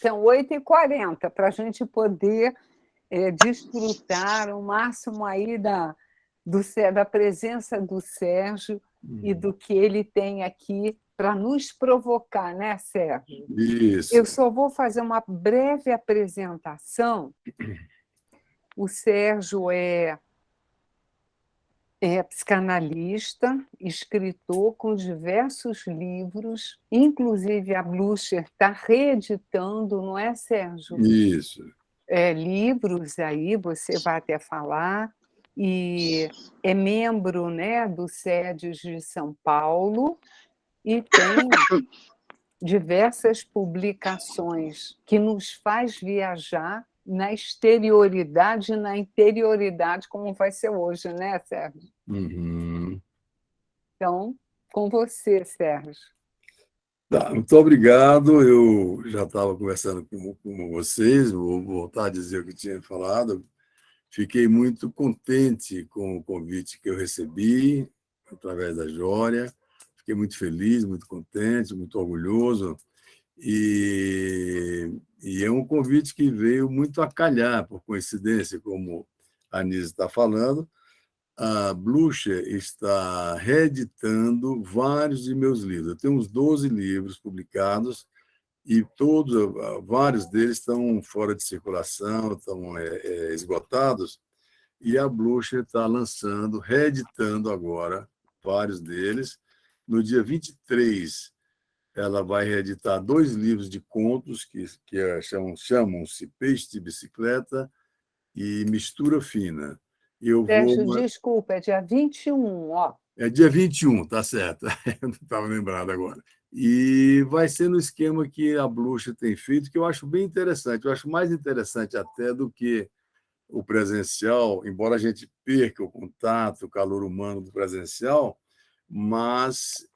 são 8h40, para a gente poder desfrutar o máximo aí da presença do Sérgio e do que ele tem aqui para nos provocar, né, Sérgio? Isso. Eu só vou fazer uma breve apresentação. O Sérgio é psicanalista, escritor com diversos livros, inclusive a Blucher está reeditando, não é, Sérgio? Isso. Livros aí, você vai até falar, e é membro, né, do SEDES de São Paulo e tem diversas publicações que nos faz viajar na exterioridade e na interioridade, como vai ser hoje, né, Sérgio? Uhum. Então, com você, Sérgio. Tá, muito obrigado. Eu já estava conversando com vocês, vou voltar a dizer o que tinha falado. Fiquei muito contente com o convite que eu recebi através da Jória. Fiquei muito feliz, muito contente, muito orgulhoso. E é um convite que veio muito a calhar, por coincidência, como a Anísia está falando. A Blucher está reeditando vários de meus livros. Eu tenho uns 12 livros publicados e vários deles estão fora de circulação, estão esgotados, e a Blucher está lançando, reeditando agora vários deles. No dia 23, ela vai reeditar 2 livros de contos que chamam-se Peixe de Bicicleta e Mistura Fina. Sérgio, desculpa, é dia 21, ó. É dia 21, tá certo. Eu não estava lembrado agora. E vai ser no esquema que a Blucher tem feito, que eu acho bem interessante. Eu acho mais interessante até do que o presencial, embora a gente perca o contato, o calor humano do presencial, mas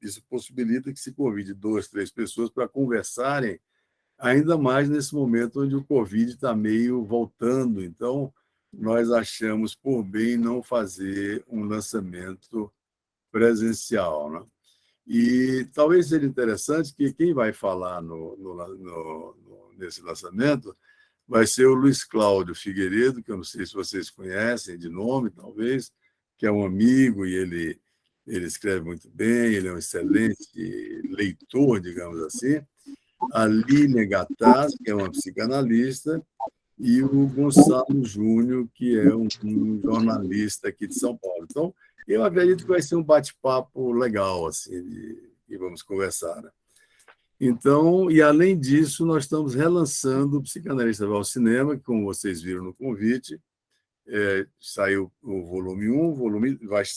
isso possibilita que se convide 2, 3 pessoas para conversarem, ainda mais nesse momento onde o Covid está meio voltando. Então, nós achamos por bem não fazer um lançamento presencial, né? E talvez seja interessante que quem vai falar nesse lançamento vai ser o Luiz Cláudio Figueiredo, que eu não sei se vocês conhecem de nome, talvez, que é um amigo e ele escreve muito bem, ele é um excelente leitor, digamos assim. A Lília Gataz, que é uma psicanalista, e o Gonçalo Júnior, que é um jornalista aqui de São Paulo. Então, eu acredito que vai ser um bate-papo legal, assim, e vamos conversar, né? Então, e além disso, nós estamos relançando o Psicanalista vai ao Cinema, que, como vocês viram no convite, saiu o volume 1,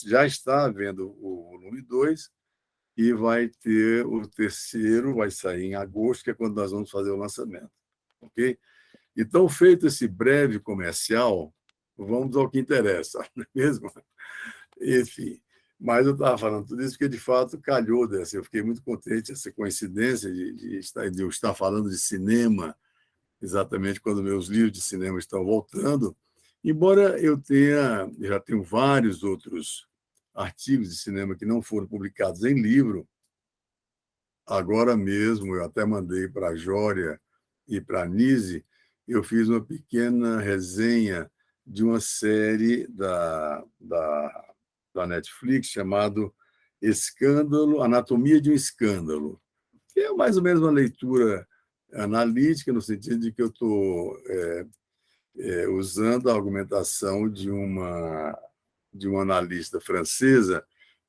já está vendo o volume 2, e vai ter o terceiro, vai sair em agosto, que é quando nós vamos fazer o lançamento. Ok? Então, feito esse breve comercial, vamos ao que interessa, não é mesmo? Enfim, mas eu estava falando tudo isso porque, de fato, calhou dessa. Eu fiquei muito contente, essa coincidência de eu estar falando de cinema, exatamente quando meus livros de cinema estão voltando, embora já tenho vários outros artigos de cinema que não foram publicados em livro. Agora mesmo, eu até mandei para a Jória e para a Nise, eu fiz uma pequena resenha de uma série da Netflix chamado Escândalo, Anatomia de um Escândalo, que é mais ou menos uma leitura analítica, no sentido de que eu estou usando a argumentação de uma analista francesa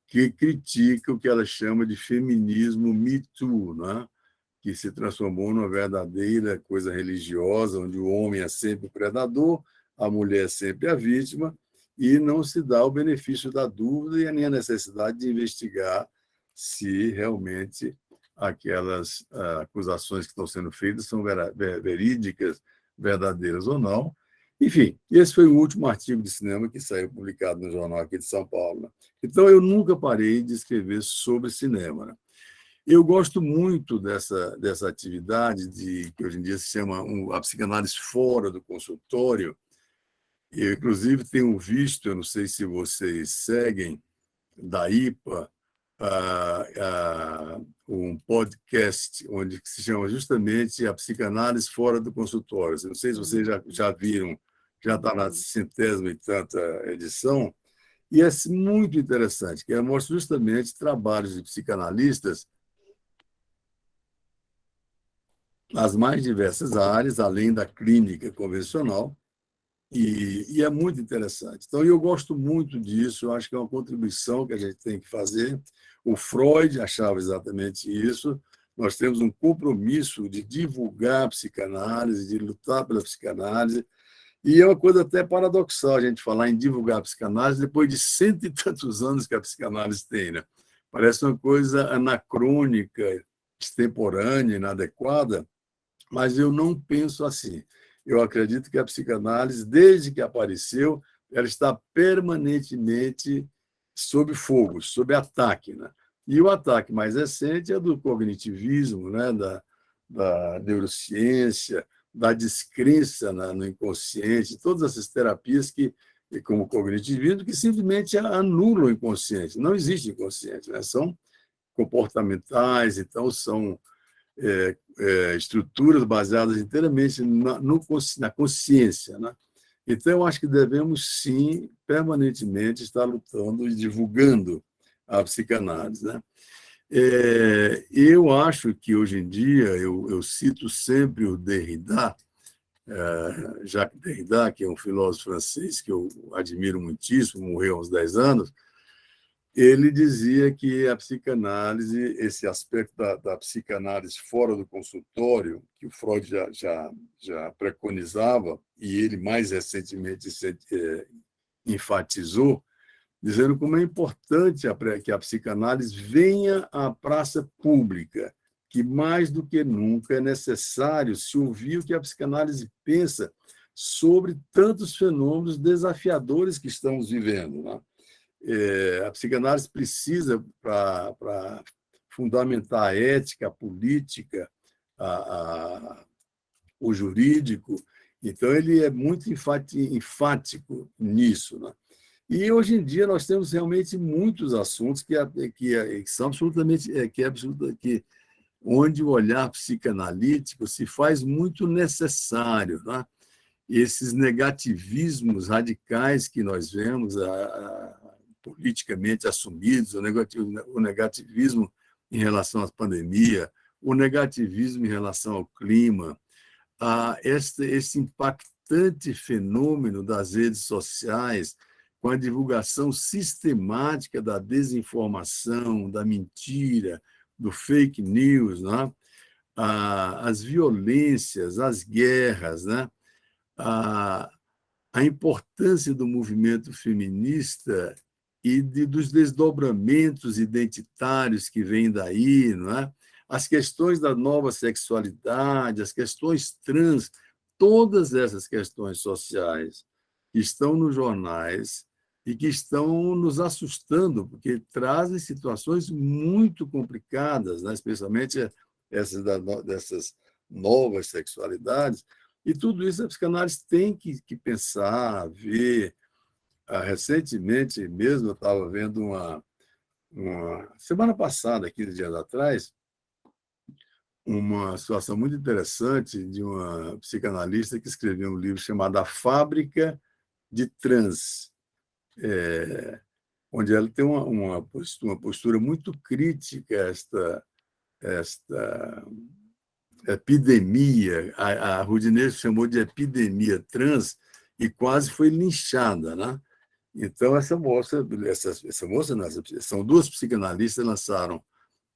que critica o que ela chama de feminismo Me Too, né? Que se transformou numa verdadeira coisa religiosa, onde o homem é sempre o predador, a mulher é sempre a vítima, e não se dá o benefício da dúvida e nem a necessidade de investigar se realmente aquelas acusações que estão sendo feitas são verídicas, verdadeiras ou não. Enfim, esse foi o último artigo de cinema que saiu publicado no jornal aqui de São Paulo, né? Então, eu nunca parei de escrever sobre cinema, né? Eu gosto muito dessa atividade que hoje em dia se chama a psicanálise fora do consultório. Eu, inclusive, tenho visto, eu não sei se vocês seguem, da IPA, um podcast onde se chama justamente A Psicanálise Fora do Consultório. Não sei se vocês já viram, já está na 100ª e tanta edição, e é muito interessante, que mostra justamente trabalhos de psicanalistas nas mais diversas áreas, além da clínica convencional, e é muito interessante. Então, eu gosto muito disso, eu acho que é uma contribuição que a gente tem que fazer. O Freud achava exatamente isso. Nós temos um compromisso de divulgar a psicanálise, de lutar pela psicanálise, e é uma coisa até paradoxal a gente falar em divulgar a psicanálise depois de 100 e tantos anos que a psicanálise tem, né? Parece uma coisa anacrônica, extemporânea, inadequada, mas eu não penso assim. Eu acredito que a psicanálise, desde que apareceu, ela está permanentemente sob fogo, sob ataque, né? E o ataque mais recente é do cognitivismo, né? da neurociência, da descrença no inconsciente, todas essas terapias como o cognitivismo, que simplesmente anulam o inconsciente. Não existe inconsciente, né? São comportamentais, então são estruturas baseadas inteiramente na consciência, né? Então, eu acho que devemos, sim, permanentemente estar lutando e divulgando a psicanálise, né? Eu acho que, hoje em dia, eu cito sempre o Derrida, Jacques Derrida, que é um filósofo francês que eu admiro muitíssimo, morreu há uns 10 anos. Ele dizia que a psicanálise, esse aspecto da psicanálise fora do consultório, que o Freud já preconizava, e ele mais recentemente enfatizou, dizendo como é importante que a psicanálise venha à praça pública, que mais do que nunca é necessário se ouvir o que a psicanálise pensa sobre tantos fenômenos desafiadores que estamos vivendo, né? A psicanálise precisa, para fundamentar a ética, a política, o jurídico, então ele é muito enfático nisso, né? E hoje em dia nós temos realmente muitos assuntos que são absolutamente onde o olhar psicanalítico se faz muito necessário, né? Esses negativismos radicais que nós vemos politicamente assumidos, o negativismo em relação à pandemia, o negativismo em relação ao clima, esse impactante fenômeno das redes sociais, com a divulgação sistemática da desinformação, da mentira, do fake news, né? As violências, as guerras, né? A importância do movimento feminista e dos desdobramentos identitários que vêm daí, não é? As questões da nova sexualidade, as questões trans, todas essas questões sociais que estão nos jornais e que estão nos assustando, porque trazem situações muito complicadas, né? Especialmente dessas novas sexualidades, e tudo isso a psicanálise tem que pensar, ver. Recentemente mesmo, eu estava vendo semana passada, 15 dias atrás, uma situação muito interessante de uma psicanalista que escreveu um livro chamado A Fábrica de Trans, onde ela tem uma postura muito crítica a esta epidemia. A Rudinei chamou de epidemia trans e quase foi linchada, né? Então, essa moça, são duas psicanalistas, lançaram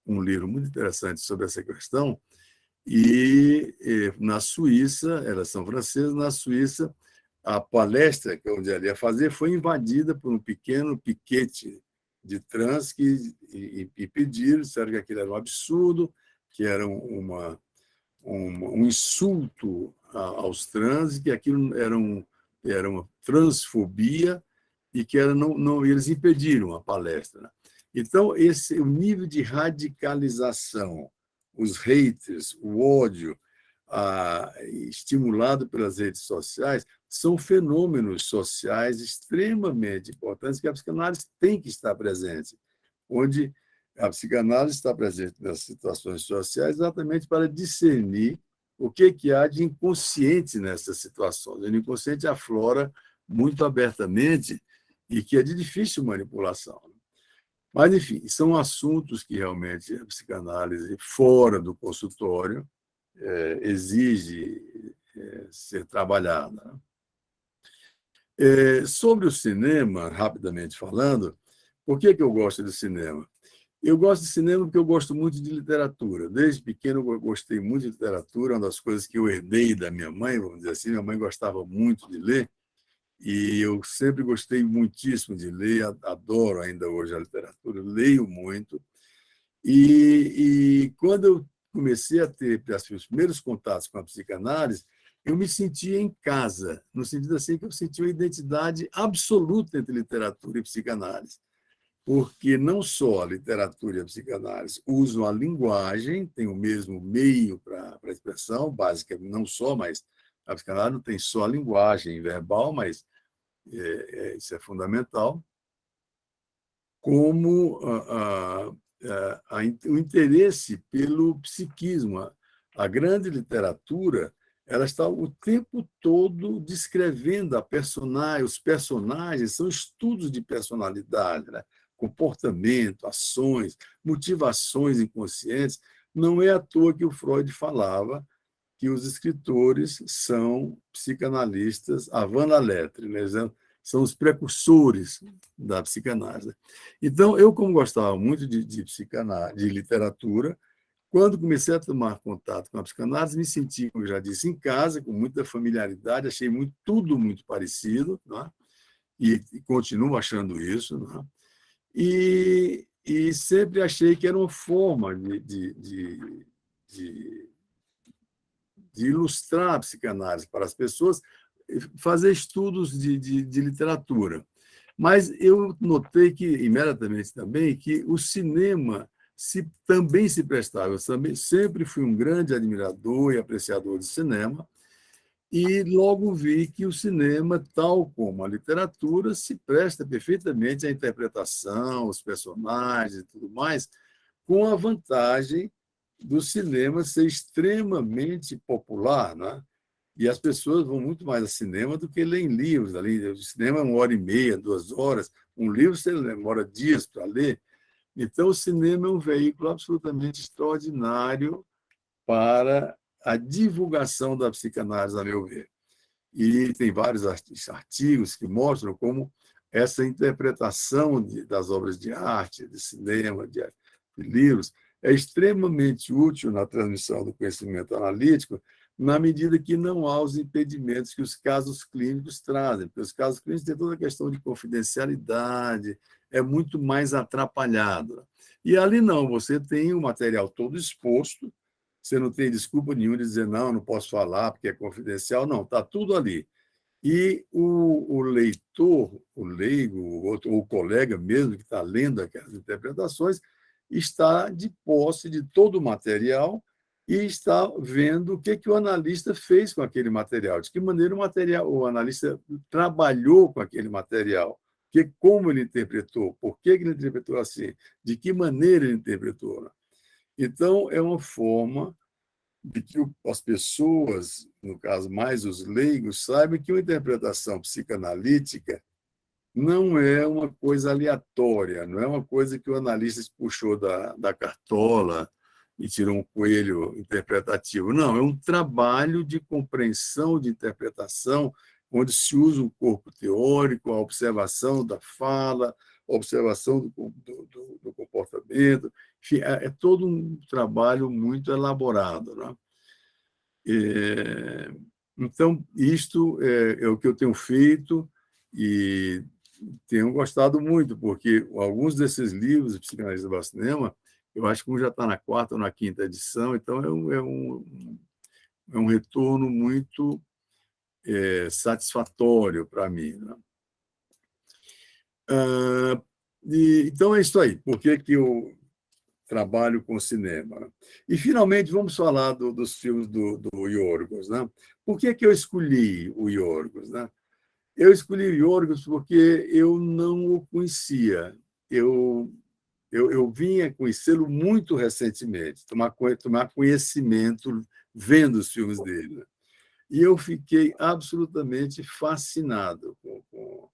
um livro muito interessante sobre essa questão, e na Suíça, elas são francesas, na Suíça, a palestra que onde ela ia fazer foi invadida por um pequeno piquete de trans e pediram, disseram que aquilo era um absurdo, que era um insulto aos trans, que aquilo era uma transfobia, e que eles impediram a palestra, né? Então, o nível de radicalização, os haters, o ódio estimulado pelas redes sociais, são fenômenos sociais extremamente importantes que a psicanálise tem que estar presente, onde A psicanálise está presente nas situações sociais exatamente para discernir o que há de inconsciente nessas situações. O inconsciente aflora muito abertamente e que é de difícil manipulação. Mas, enfim, são assuntos que realmente a psicanálise, fora do consultório, exige ser trabalhada. Sobre o cinema, rapidamente falando, por que eu gosto de cinema? Eu gosto de cinema porque eu gosto muito de literatura. Desde pequeno eu gostei muito de literatura, uma das coisas que eu herdei da minha mãe, vamos dizer assim. Minha mãe gostava muito de ler e eu sempre gostei muitíssimo de ler, adoro ainda hoje a literatura, leio muito. E quando eu comecei a ter os primeiros contatos com a psicanálise, eu me sentia em casa, no sentido assim que eu sentia uma identidade absoluta entre literatura e psicanálise, porque não só a literatura e a psicanálise usam a linguagem, tem o mesmo meio para a expressão básica, não só, mas a psicanálise não tem só a linguagem verbal, mas isso é fundamental, como o interesse pelo psiquismo. A grande literatura ela está o tempo todo descrevendo os personagens, são estudos de personalidade, né? Comportamento, ações, motivações inconscientes. Não é à toa que o Freud falava que os escritores são psicanalistas avant la lettre, né? São os precursores da psicanálise. Então, eu, como gostava muito de psicanálise, de literatura, quando comecei a tomar contato com a psicanálise, me senti, como eu já disse, em casa, com muita familiaridade, achei tudo muito parecido, né? E continuo achando isso, né? E sempre achei que era uma forma de ilustrar a psicanálise para as pessoas, fazer estudos de literatura. Mas eu notei que, imediatamente também, que o cinema também se prestava. Eu também sempre fui um grande admirador e apreciador de cinema, e logo vi que o cinema, tal como a literatura, se presta perfeitamente à interpretação, os personagens e tudo mais, com a vantagem do cinema ser extremamente popular, né? E as pessoas vão muito mais ao cinema do que lerem livros. Ali, o cinema é 1h30, 2 horas. Um livro você demora dias para ler. Então, o cinema é um veículo absolutamente extraordinário para a divulgação da psicanálise, a meu ver. E tem vários artigos que mostram como essa interpretação das obras de arte, de cinema, de livros, é extremamente útil na transmissão do conhecimento analítico, na medida que não há os impedimentos que os casos clínicos trazem, porque os casos clínicos têm toda a questão de confidencialidade, é muito mais atrapalhado. E ali não, você tem o material todo exposto, você não tem desculpa nenhuma de dizer, não posso falar porque é confidencial, não, está tudo ali. E o leitor, o leigo, ou o colega mesmo que está lendo aquelas interpretações, está de posse de todo o material e está vendo o que o analista fez com aquele material, de que maneira o analista trabalhou com aquele material, como ele interpretou, por que ele interpretou assim, de que maneira ele interpretou. Então, é uma forma de que as pessoas, no caso mais os leigos, saibam que uma interpretação psicanalítica não é uma coisa aleatória, não é uma coisa que o analista puxou da cartola e tirou um coelho interpretativo. Não, é um trabalho de compreensão, de interpretação, onde se usa o corpo teórico, a observação da fala, a observação do comportamento. Enfim, é todo um trabalho muito elaborado, né? Então, isto é o que eu tenho feito e tenho gostado muito, porque alguns desses livros de psicanálise do cinema, eu acho que um já está na 4ª ou na 5ª edição, então é um retorno muito satisfatório para mim, né? Então, é isso aí. Por que eu trabalho com cinema? E, finalmente, vamos falar dos filmes do Yorgos, né? Por que eu escolhi o Yorgos, né? Eu escolhi o Yorgos porque eu não o conhecia. Eu Eu vim a conhecê-lo muito recentemente, tomar conhecimento vendo os filmes dele. E eu fiquei absolutamente fascinado com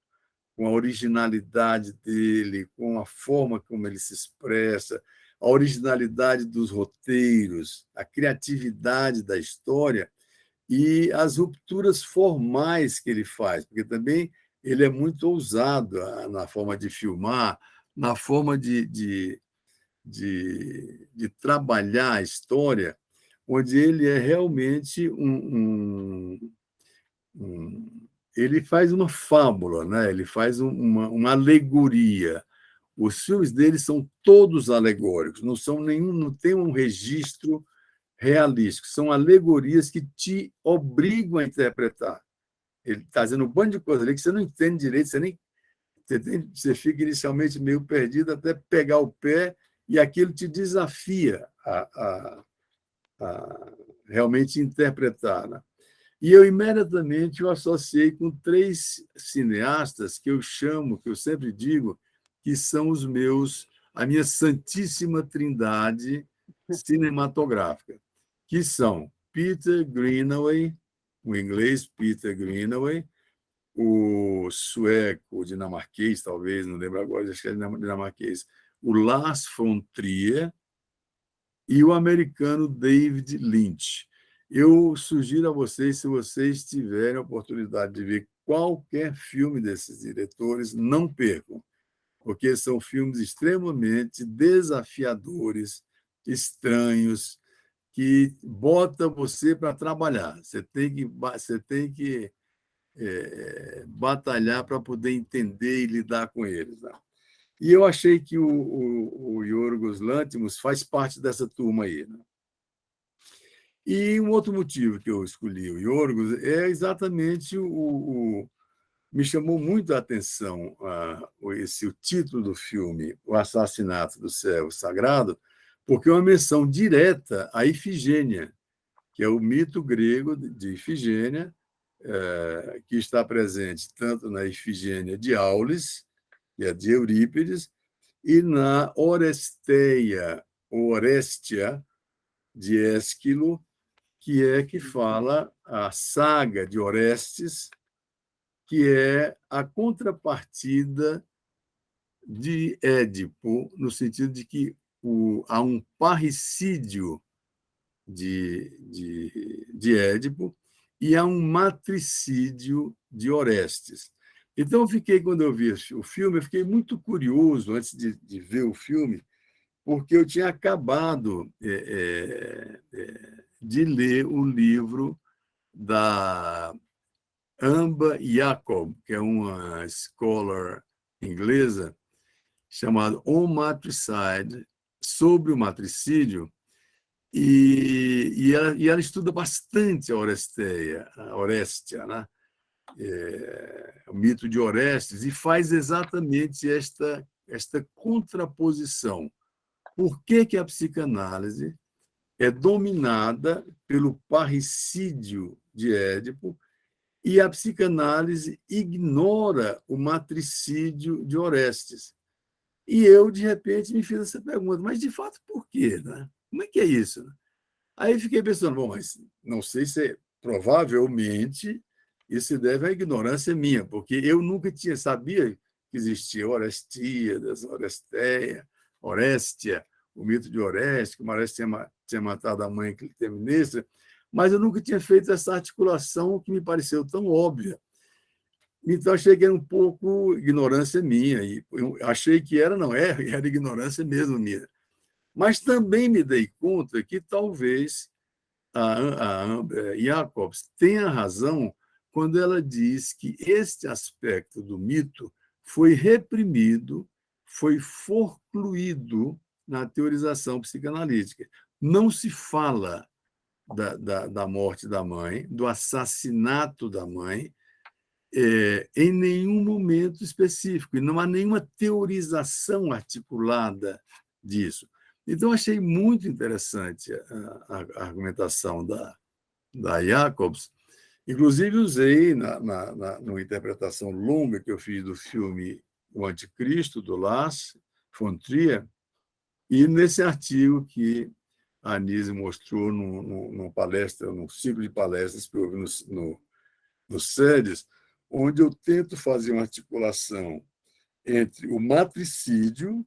a originalidade dele, com a forma como ele se expressa, a originalidade dos roteiros, a criatividade da história e as rupturas formais que ele faz, porque também ele é muito ousado na forma de filmar, na forma de trabalhar a história, onde ele é realmente ele faz uma fábula, né? Ele faz uma alegoria. Os filmes dele são todos alegóricos, não tem um registro realístico, são alegorias que te obrigam a interpretar. Ele está dizendo um bando de coisas ali que você não entende direito, você fica inicialmente meio perdido até pegar o pé e aquilo te desafia a realmente interpretar, né? E eu imediatamente o associei com 3 cineastas que eu sempre digo, que são a minha santíssima trindade cinematográfica, que são Peter Greenaway, o inglês Peter Greenaway, o sueco, o dinamarquês, talvez, não lembro agora, acho que é dinamarquês, o Lars von Trier e o americano David Lynch. Eu sugiro a vocês, se vocês tiverem a oportunidade de ver qualquer filme desses diretores, não percam, porque são filmes extremamente desafiadores, estranhos, que bota você para trabalhar. Você tem que batalhar para poder entender e lidar com eles, né? E eu achei que o Yorgos Lanthimos faz parte dessa turma aí, né? E um outro motivo que eu escolhi o Yorgos é exatamente me chamou muito a atenção o título do filme, O Assassinato do Servo Sagrado, porque é uma menção direta à Ifigênia, que é o mito grego de Ifigênia, que está presente tanto na Ifigênia de Aulis, que é de Eurípides, e na Oresteia, ou Orestia, de Ésquilo, que fala a saga de Orestes, que é a contrapartida de Édipo, no sentido de que há um parricídio de Édipo e há um matricídio de Orestes. Então, quando eu vi o filme, eu fiquei muito curioso antes de ver o filme, porque eu tinha acabado de ler o livro da Amba Jacob, que é uma scholar inglesa, chamada On Matricide, sobre o matricídio, e ela estuda bastante a Orestia, né? O mito de Orestes, e faz exatamente esta contraposição. Por que a psicanálise é dominada pelo parricídio de Édipo e a psicanálise ignora o matricídio de Orestes? E eu, de repente, me fiz essa pergunta, mas, de fato, por quê, né? Como é que é isso, né? Aí fiquei pensando, bom, mas não sei se provavelmente isso se deve à ignorância minha, porque eu nunca sabia que existia Orestíadas, Oresteia, Orestia, o mito de Orestes, que Orestes tinha matado a mãe Clitemnestra, mas eu nunca tinha feito essa articulação que me pareceu tão óbvia. Então, achei que era um pouco ignorância minha, e eu achei que era ignorância mesmo minha. Mas também me dei conta que talvez a Amber Jacobs tenha razão quando ela diz que este aspecto do mito foi reprimido, foi forcluído na teorização psicanalítica. Não se fala da morte da mãe, do assassinato da mãe, em nenhum momento específico, e não há nenhuma teorização articulada disso. Então, achei muito interessante a argumentação da Jacobs. Inclusive, usei numa interpretação longa que eu fiz do filme O Anticristo, do Lars von Trier, E nesse artigo que a Anísia mostrou numa palestra, num ciclo de palestras que houve no SEDES, onde eu tento fazer uma articulação entre o matricídio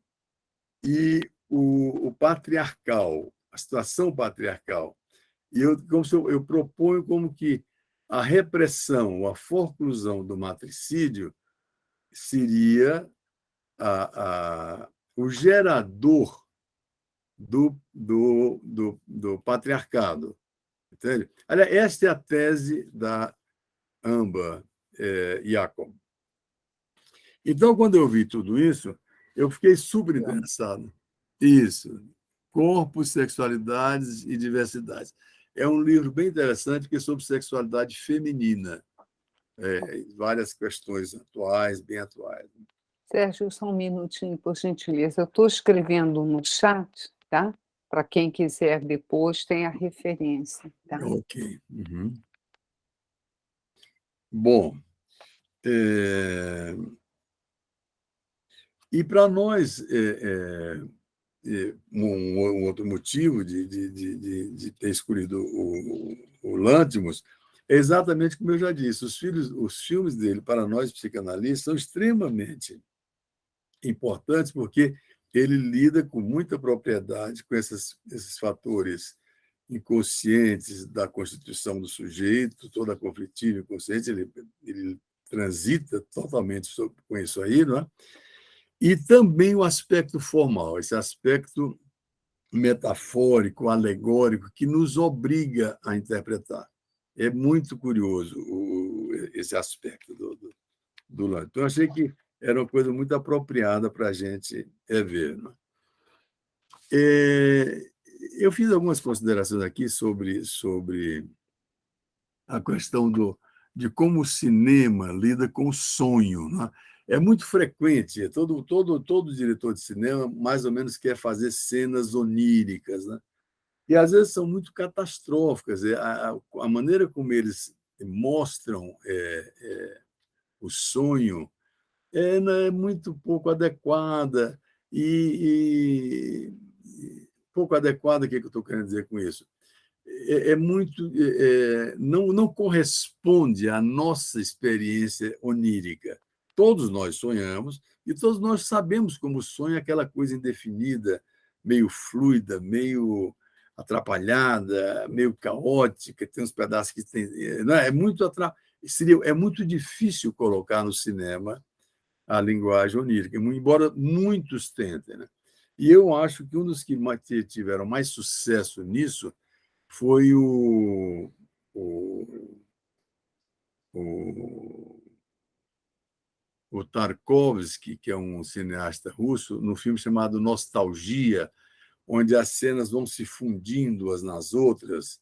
e o patriarcal, a situação patriarcal. E eu proponho como que a repressão, a forclusão do matricídio seria o gerador do patriarcado. Entende? Aliás, esta é a tese da Amba Jacob. Então, quando eu vi tudo isso, eu fiquei super interessado. Isso. Corpos, sexualidades e diversidades. É um livro bem interessante, porque é sobre sexualidade feminina. Várias questões atuais, bem atuais. Sérgio, só um minutinho, por gentileza. Eu estou escrevendo no chat, tá? Para quem quiser depois, tem a referência, tá? Ok. Bom, e para nós, um outro motivo de ter escolhido o Lanthimos é exatamente como eu já disse, os filmes dele, para nós psicanalistas, são extremamente importantes porque ele lida com muita propriedade com esses fatores inconscientes da constituição do sujeito, toda a conflitiva inconsciente, ele transita totalmente com isso aí, não é? E também o aspecto formal, esse aspecto metafórico, alegórico, que nos obriga a interpretar. É muito curioso esse aspecto do Lanthimos. Então, achei que era uma coisa muito apropriada para a gente ver. Não é? Eu fiz algumas considerações aqui sobre a questão de como o cinema lida com o sonho. Não é? É muito frequente, todo diretor de cinema mais ou menos quer fazer cenas oníricas, né? E às vezes são muito catastróficas. A maneira como eles mostram o sonho é muito pouco adequada. Pouco adequada, o que eu estou querendo dizer com isso? Muito não corresponde à nossa experiência onírica. Todos nós sonhamos e todos nós sabemos como o sonho é aquela coisa indefinida, meio fluida, meio atrapalhada, meio caótica, tem uns pedaços que tem, não é muito difícil colocar no cinema a linguagem onírica, embora muitos tentem, né? E eu acho que um dos que tiveram mais sucesso nisso foi o Tarkovsky, que é um cineasta russo, no filme chamado Nostalgia, onde as cenas vão se fundindo umas nas outras,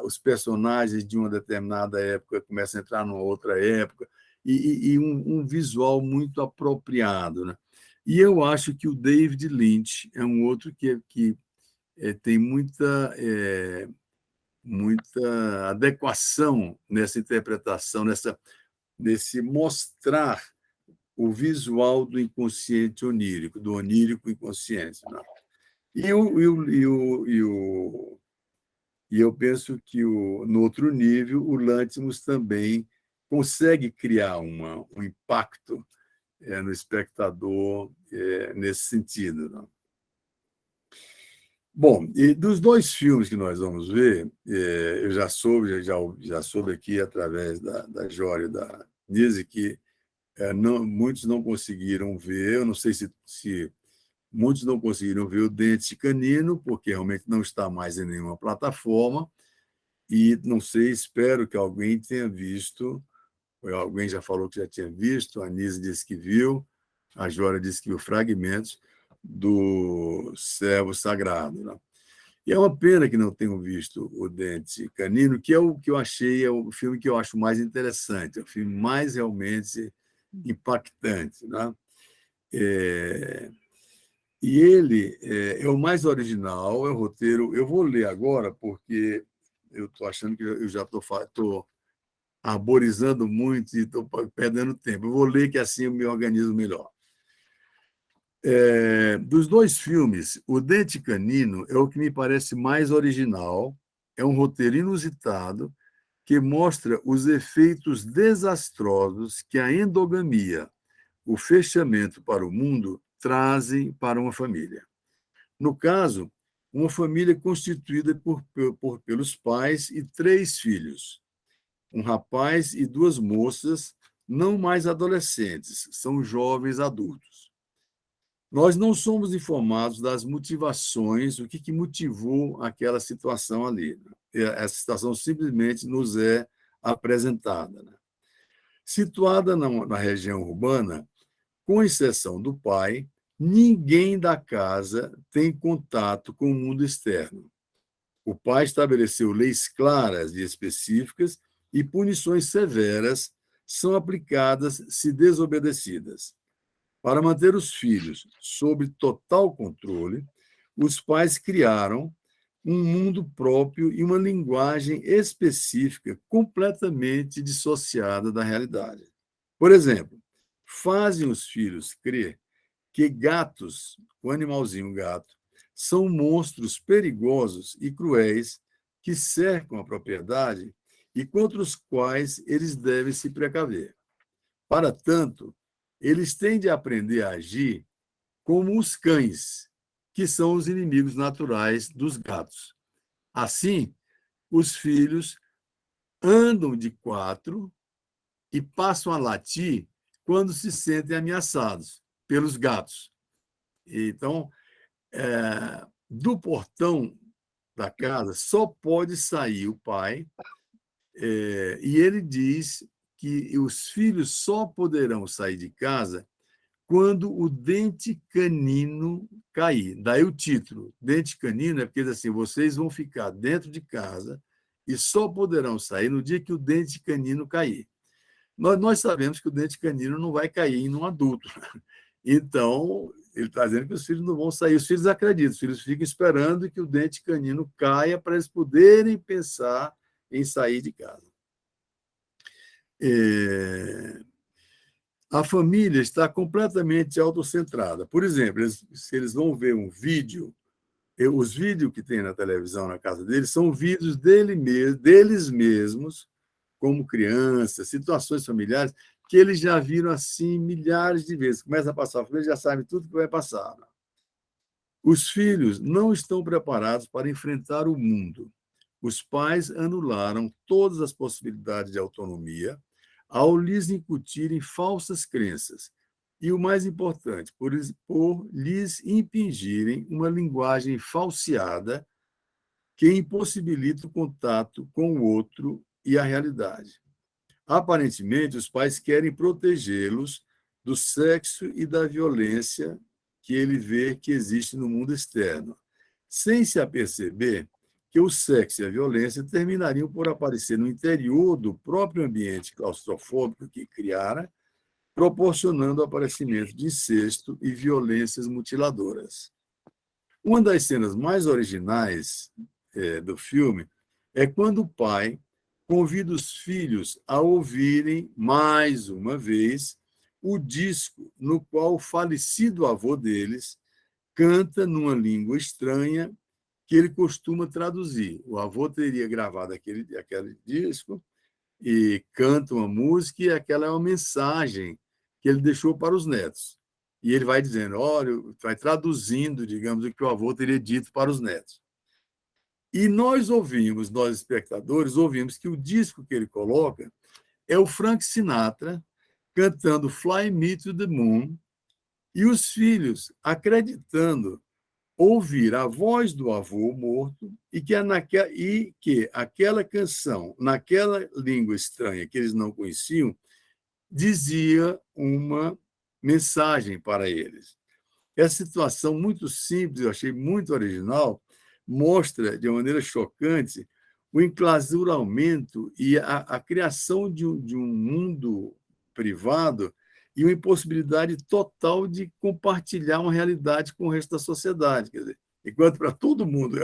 os personagens de uma determinada época começam a entrar numa outra época, e um visual muito apropriado, né? E eu acho que o David Lynch é um outro que tem muita adequação nessa interpretação, nesse mostrar o visual do inconsciente onírico, do onírico inconsciente. Né? E eu penso que, no outro nível, o Lanthimos também consegue criar um impacto no espectador nesse sentido. Né? Bom, e dos dois filmes que nós vamos ver, eu já soube aqui através da Jória e da Nise que muitos não conseguiram ver, eu não sei se muitos não conseguiram ver o Dente Canino, porque realmente não está mais em nenhuma plataforma, e não sei, espero que alguém tenha visto, alguém já falou que já tinha visto, a Nise disse que viu, a Jória disse que viu fragmentos do Servo Sagrado, né? E é uma pena que não tenham visto o Dente Canino, que é o que eu achei, é o filme que eu acho mais interessante, é o filme mais realmente impactante. Né? E ele é o mais original, é o roteiro. Eu vou ler agora, porque eu estou achando que eu já estou arborizando muito e estou perdendo tempo. Eu vou ler, que assim eu me organizo melhor. Dos dois filmes, O Dente Canino é o que me parece mais original, é um roteiro inusitado que mostra os efeitos desastrosos que a endogamia, o fechamento para o mundo, trazem para uma família. No caso, uma família constituída pelos pais e 3 filhos, um rapaz e 2 moças, não mais adolescentes, são jovens adultos. Nós não somos informados das motivações, o que motivou aquela situação ali. Essa situação simplesmente nos é apresentada. Situada na região urbana, com exceção do pai, ninguém da casa tem contato com o mundo externo. O pai estabeleceu leis claras e específicas e punições severas são aplicadas se desobedecidas. Para manter os filhos sob total controle, os pais criaram um mundo próprio e uma linguagem específica completamente dissociada da realidade. Por exemplo, fazem os filhos crer que gatos, o animalzinho gato, são monstros perigosos e cruéis que cercam a propriedade e contra os quais eles devem se precaver. Para tanto, eles têm de aprender a agir como os cães, que são os inimigos naturais dos gatos. Assim, os filhos andam de 4 e passam a latir quando se sentem ameaçados pelos gatos. Então, do portão da casa só pode sair o pai, e ele diz que os filhos só poderão sair de casa quando o dente canino cair. Daí o título, dente canino, é porque diz assim, vocês vão ficar dentro de casa e só poderão sair no dia que o dente canino cair. Nós sabemos que o dente canino não vai cair em um adulto. Então, ele está dizendo que os filhos não vão sair. Os filhos acreditam, os filhos ficam esperando que o dente canino caia para eles poderem pensar em sair de casa. A família está completamente autocentrada. Por exemplo, se eles vão ver um vídeo, os vídeos que tem na televisão na casa deles são vídeos deles mesmos, como crianças, situações familiares, que eles já viram assim milhares de vezes. Começa a passar, eles já sabem tudo que vai passar. Os filhos não estão preparados para enfrentar o mundo. Os pais anularam todas as possibilidades de autonomia ao lhes incutirem falsas crenças e, o mais importante, por lhes impingirem uma linguagem falseada que impossibilita o contato com o outro e a realidade. Aparentemente, os pais querem protegê-los do sexo e da violência que ele vê que existe no mundo externo, sem se aperceber que o sexo e a violência terminariam por aparecer no interior do próprio ambiente claustrofóbico que criara, proporcionando o aparecimento de incesto e violências mutiladoras. Uma das cenas mais originais do filme é quando o pai convida os filhos a ouvirem, mais uma vez, o disco no qual o falecido avô deles canta numa língua estranha que ele costuma traduzir. O avô teria gravado aquele disco e canta uma música e aquela é uma mensagem que ele deixou para os netos. E ele vai dizendo, olha, vai traduzindo, digamos, o que o avô teria dito para os netos. E nós espectadores, ouvimos que o disco que ele coloca é o Frank Sinatra cantando Fly Me to the Moon e os filhos acreditando ouvir a voz do avô morto e que aquela canção, naquela língua estranha que eles não conheciam, dizia uma mensagem para eles. Essa situação muito simples, eu achei muito original, mostra de uma maneira chocante o enclausuramento e a criação de um mundo privado e uma impossibilidade total de compartilhar uma realidade com o resto da sociedade. Quer dizer, enquanto para todo mundo,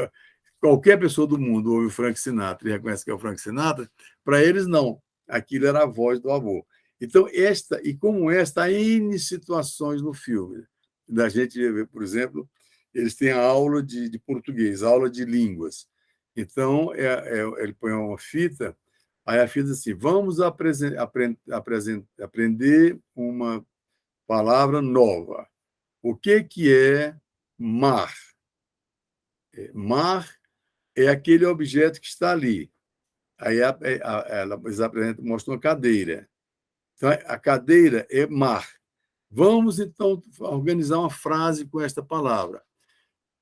qualquer pessoa do mundo ouve o Frank Sinatra e reconhece que é o Frank Sinatra, para eles não. Aquilo era a voz do avô. Então, como esta, há N situações no filme. da gente ver, por exemplo, eles têm a aula de português, aula de línguas. Então, ele põe uma fita, aí a fita diz assim, vamos aprender uma palavra nova. O que é mar? Mar é aquele objeto que está ali. Aí eles apresentam, mostram uma cadeira. Então, a cadeira é mar. Vamos, então, organizar uma frase com esta palavra.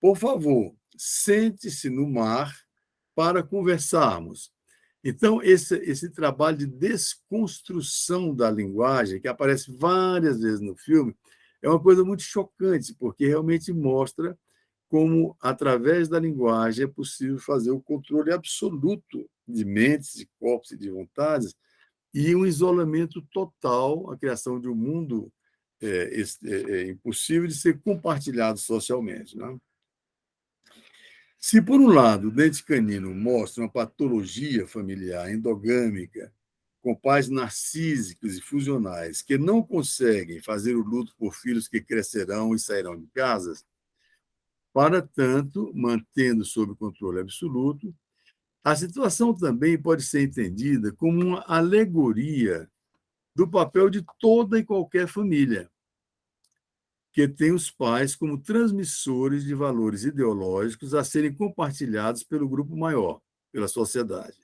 Por favor, sente-se no mar para conversarmos. Então, esse trabalho de desconstrução da linguagem, que aparece várias vezes no filme, é uma coisa muito chocante, porque realmente mostra como, através da linguagem, é possível fazer o controle absoluto de mentes, de corpos e de vontades, e um isolamento total, a criação de um mundo impossível de ser compartilhado socialmente. Né? Se, por um lado, o dente canino mostra uma patologia familiar endogâmica, com pais narcísicos e fusionais que não conseguem fazer o luto por filhos que crescerão e sairão de casas, para tanto, mantendo sob controle absoluto, a situação também pode ser entendida como uma alegoria do papel de toda e qualquer família, que tem os pais como transmissores de valores ideológicos a serem compartilhados pelo grupo maior, pela sociedade.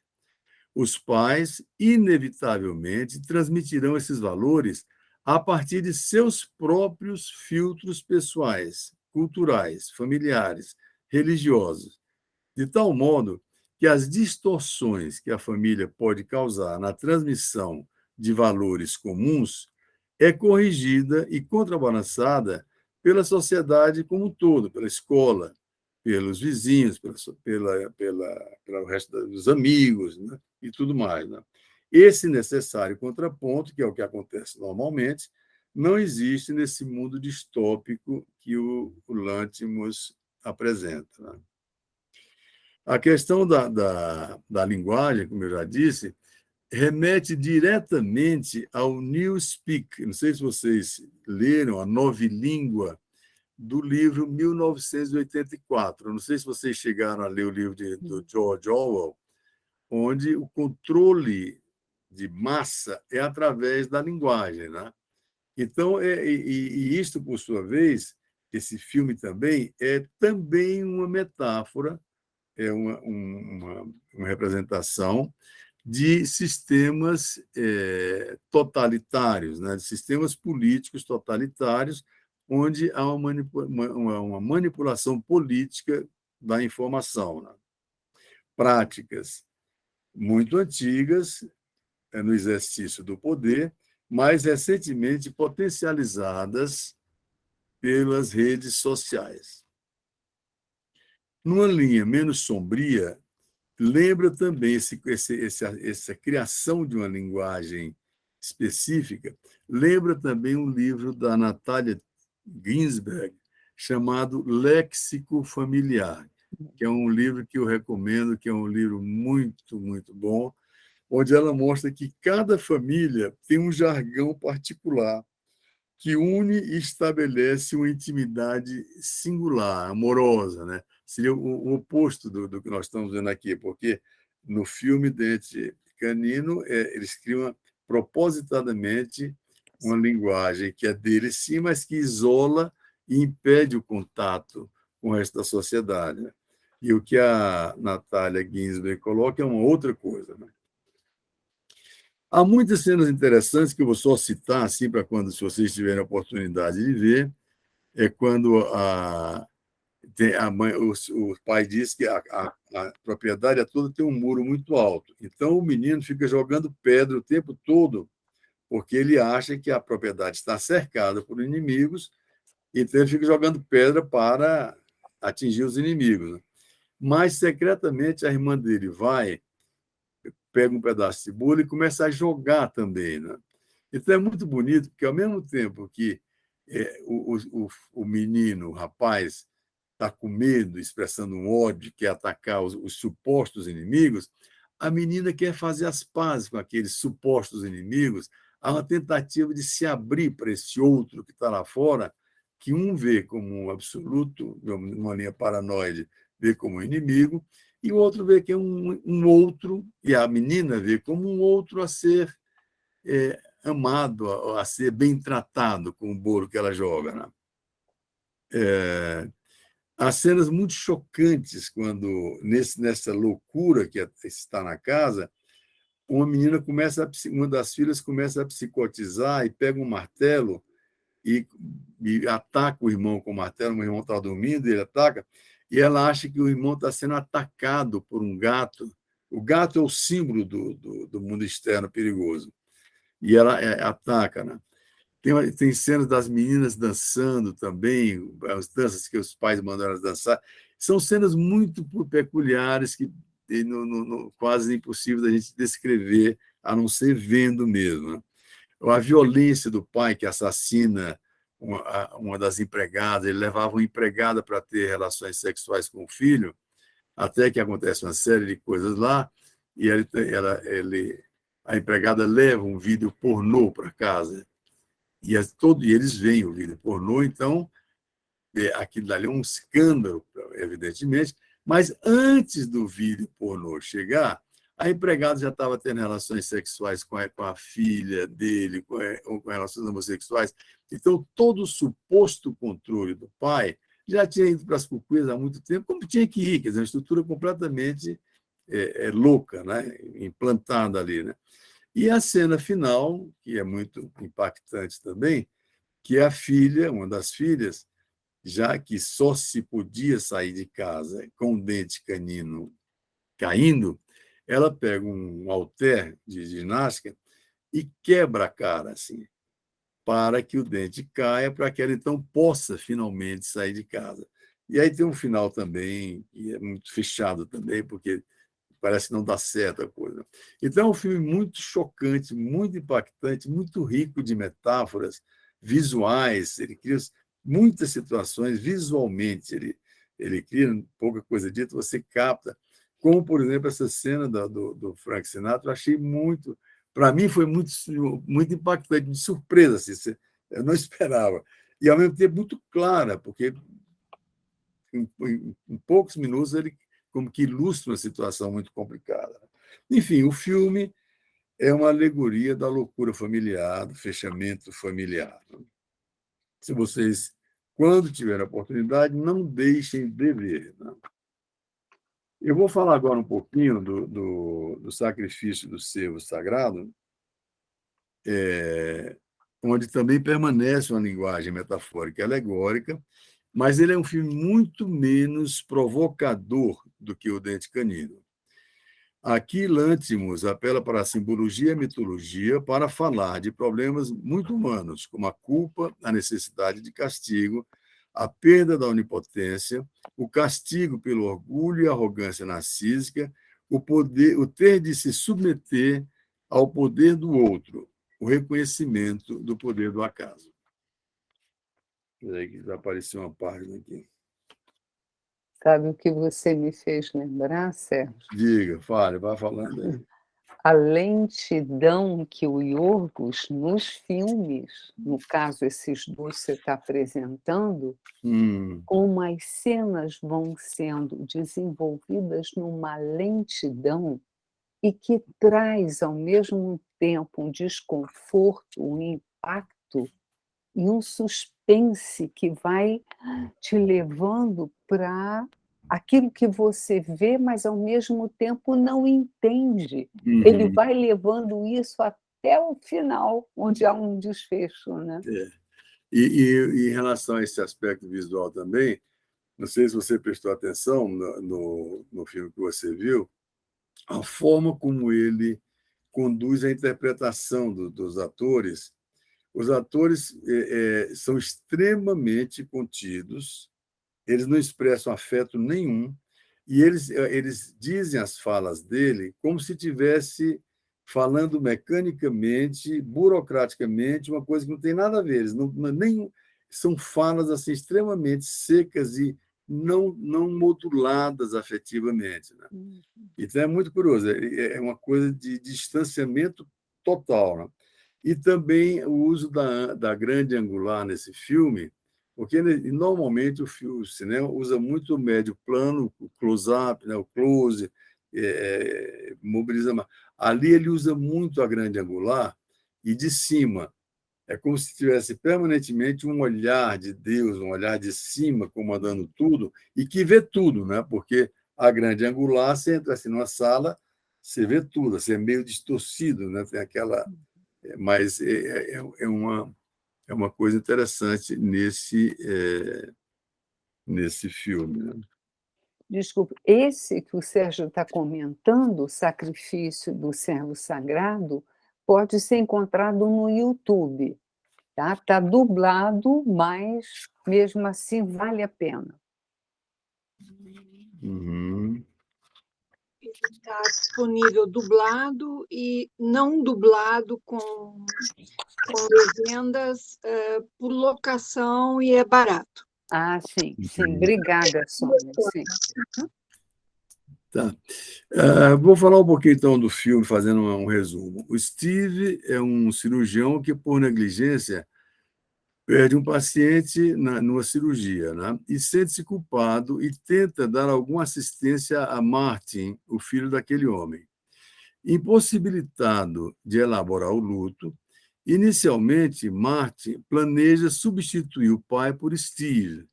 Os pais, inevitavelmente, transmitirão esses valores a partir de seus próprios filtros pessoais, culturais, familiares, religiosos, de tal modo que as distorções que a família pode causar na transmissão de valores comuns é corrigida e contrabalançada pela sociedade como um todo, pela escola, pelos vizinhos, pelo resto dos amigos, né? E tudo mais. Né? Esse necessário contraponto, que é o que acontece normalmente, não existe nesse mundo distópico que o Lanthimos apresenta. Né? A questão da linguagem, como eu já disse, remete diretamente ao Newspeak. Não sei se vocês leram a novilíngua do livro 1984. Não sei se vocês chegaram a ler o livro do George Orwell, onde o controle de massa é através da linguagem. Né? Então, isto, por sua vez, esse filme também é também uma metáfora, é uma representação de sistemas totalitários, né? De sistemas políticos totalitários, onde há uma manipulação política da informação. Né? Práticas muito antigas no exercício do poder, mas recentemente potencializadas pelas redes sociais. Numa linha menos sombria, lembra também essa criação de uma linguagem específica, lembra também um livro da Natália Ginsberg, chamado Léxico Familiar, que é um livro que eu recomendo, que é um livro muito, muito bom, onde ela mostra que cada família tem um jargão particular que une e estabelece uma intimidade singular, amorosa, né? Seria o oposto do que nós estamos vendo aqui, porque no filme Dente Canino, eles criam propositadamente uma linguagem que é deles, sim, mas que isola e impede o contato com o resto da sociedade. Né? E o que a Natália Ginsberg coloca é uma outra coisa. Né? Há muitas cenas interessantes que eu vou só citar, assim, para quando, se vocês tiverem a oportunidade de ver, é quando a mãe, o pai diz que a propriedade toda tem um muro muito alto. Então, o menino fica jogando pedra o tempo todo, porque ele acha que a propriedade está cercada por inimigos, então ele fica jogando pedra para atingir os inimigos. Né? Mas, secretamente, a irmã dele vai, pega um pedaço de bolo e começa a jogar também. Né? Então, é muito bonito, porque, ao mesmo tempo que o menino, o rapaz, está com medo, expressando um ódio, quer atacar os supostos inimigos, a menina quer fazer as pazes com aqueles supostos inimigos, há uma tentativa de se abrir para esse outro que está lá fora, que um vê como um absoluto, numa linha paranoide, vê como um inimigo, e o outro vê que é um outro, e a menina vê como um outro a ser amado, a ser bem tratado com o bolo que ela joga. Né? Há cenas muito chocantes quando, nessa loucura que está na casa, uma das filhas começa a psicotizar e pega um martelo e, e ataca o irmão com o martelo. O irmão está dormindo, ele ataca, e ela acha que o irmão está sendo atacado por um gato. O gato é o símbolo do mundo externo perigoso. E ela ataca. Né? Tem cenas das meninas dançando também, as danças que os pais mandaram elas dançar. São cenas muito peculiares que quase impossível da gente descrever, a não ser vendo mesmo. Né? A violência do pai que assassina uma das empregadas, ele levava uma empregada para ter relações sexuais com o filho, até que acontece uma série de coisas lá, e a empregada leva um vídeo pornô para casa, e eles veem o vídeo pornô, então aquilo ali é um escândalo, evidentemente, mas antes do vídeo pornô chegar, a empregada já estava tendo relações sexuais com a filha dele, ou com relações homossexuais. Então, todo o suposto controle do pai já tinha ido para as cucuias há muito tempo, como tinha que ir, quer dizer, uma estrutura completamente louca, né? Implantada ali. Né? E a cena final, que é muito impactante também, que é a filha, uma das filhas, já que só se podia sair de casa com o dente canino caindo, ela pega um halter de ginástica e quebra a cara, assim, para que o dente caia, para que ela então possa finalmente sair de casa. E aí tem um final também, que é muito fechado também, porque parece que não dá certo a coisa. Então é um filme muito chocante, muito impactante, muito rico de metáforas visuais. Ele cria muitas situações visualmente. Ele cria, pouca coisa dita, você capta. Como, por exemplo, essa cena do Frank Sinatra, eu achei muito. Para mim, foi muito impactante, de surpresa. Assim, eu não esperava. E, ao mesmo tempo, muito clara, porque em poucos minutos ele como que ilustra uma situação muito complicada. Enfim, o filme é uma alegoria da loucura familiar, do fechamento familiar. Se vocês, quando tiverem a oportunidade, não deixem de ver. Né? Eu vou falar agora um pouquinho do sacrifício do servo sagrado, onde também permanece uma linguagem metafórica e alegórica, mas ele é um filme muito menos provocador do que o Dente Canino. Aqui, Lanthimos apela para a simbologia e a mitologia para falar de problemas muito humanos, como a culpa, a necessidade de castigo, a perda da onipotência, o castigo pelo orgulho e arrogância narcísica, o ter de se submeter ao poder do outro, o reconhecimento do poder do acaso. Espera que vai aparecer uma página aqui. Sabe o que você me fez lembrar, Sérgio? Diga, fale, vai falando aí. A lentidão que o Yorgos, nos filmes, no caso esses 2 que você está apresentando, como as cenas vão sendo desenvolvidas numa lentidão e que traz, ao mesmo tempo, um desconforto, um impacto e um suspense que vai te levando para aquilo que você vê, mas ao mesmo tempo não entende. Ele vai levando isso até o final, onde há um desfecho, né. E em relação a esse aspecto visual também, não sei se você prestou atenção no filme que você viu, a forma como ele conduz a interpretação dos atores. Os atores são extremamente contidos, eles não expressam afeto nenhum, e eles dizem as falas dele como se tivesse falando mecanicamente, burocraticamente, uma coisa que não tem nada a ver. Eles nem são falas assim extremamente secas e não moduladas afetivamente. Né? Então é muito curioso, é uma coisa de distanciamento total. Né? E também o uso da grande angular nesse filme Porque normalmente o cinema usa muito o médio plano, o close-up, né, o close, mobiliza mais. Ali ele usa muito a grande angular e de cima. É como se tivesse permanentemente um olhar de Deus, um olhar de cima comandando tudo e que vê tudo, né? Porque a grande angular, você entra assim numa sala, você vê tudo, você é meio distorcido, né? Tem aquela, mas é uma coisa interessante nesse filme, né? Desculpe, esse que o Sérgio está comentando, o Sacrifício do Servo Sagrado, pode ser encontrado no YouTube, tá? Está dublado, mas mesmo assim vale a pena. Uhum. Ele está disponível dublado e não dublado com legendas por locação e é barato. Ah, sim, sim. Obrigada, Sônia. Sim. Tá. Vou falar um pouquinho, então, do filme, fazendo um resumo. O Steve é um cirurgião que, por negligência, perde um paciente numa cirurgia, né? E sente-se culpado e tenta dar alguma assistência a Martin, o filho daquele homem. Impossibilitado de elaborar o luto, inicialmente, Martin planeja substituir o pai por Steve,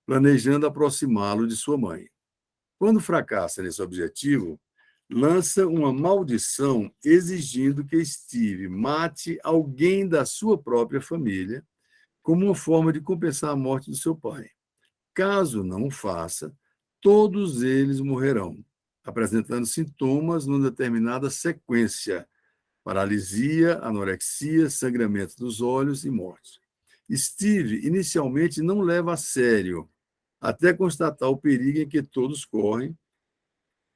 planejando aproximá-lo de sua mãe. Quando fracassa nesse objetivo, lança uma maldição exigindo que Steve mate alguém da sua própria família como uma forma de compensar a morte do seu pai. Caso não o faça, todos eles morrerão, apresentando sintomas numa determinada sequência: paralisia, anorexia, sangramento dos olhos e morte. Steve inicialmente não leva a sério, até constatar o perigo em que todos correm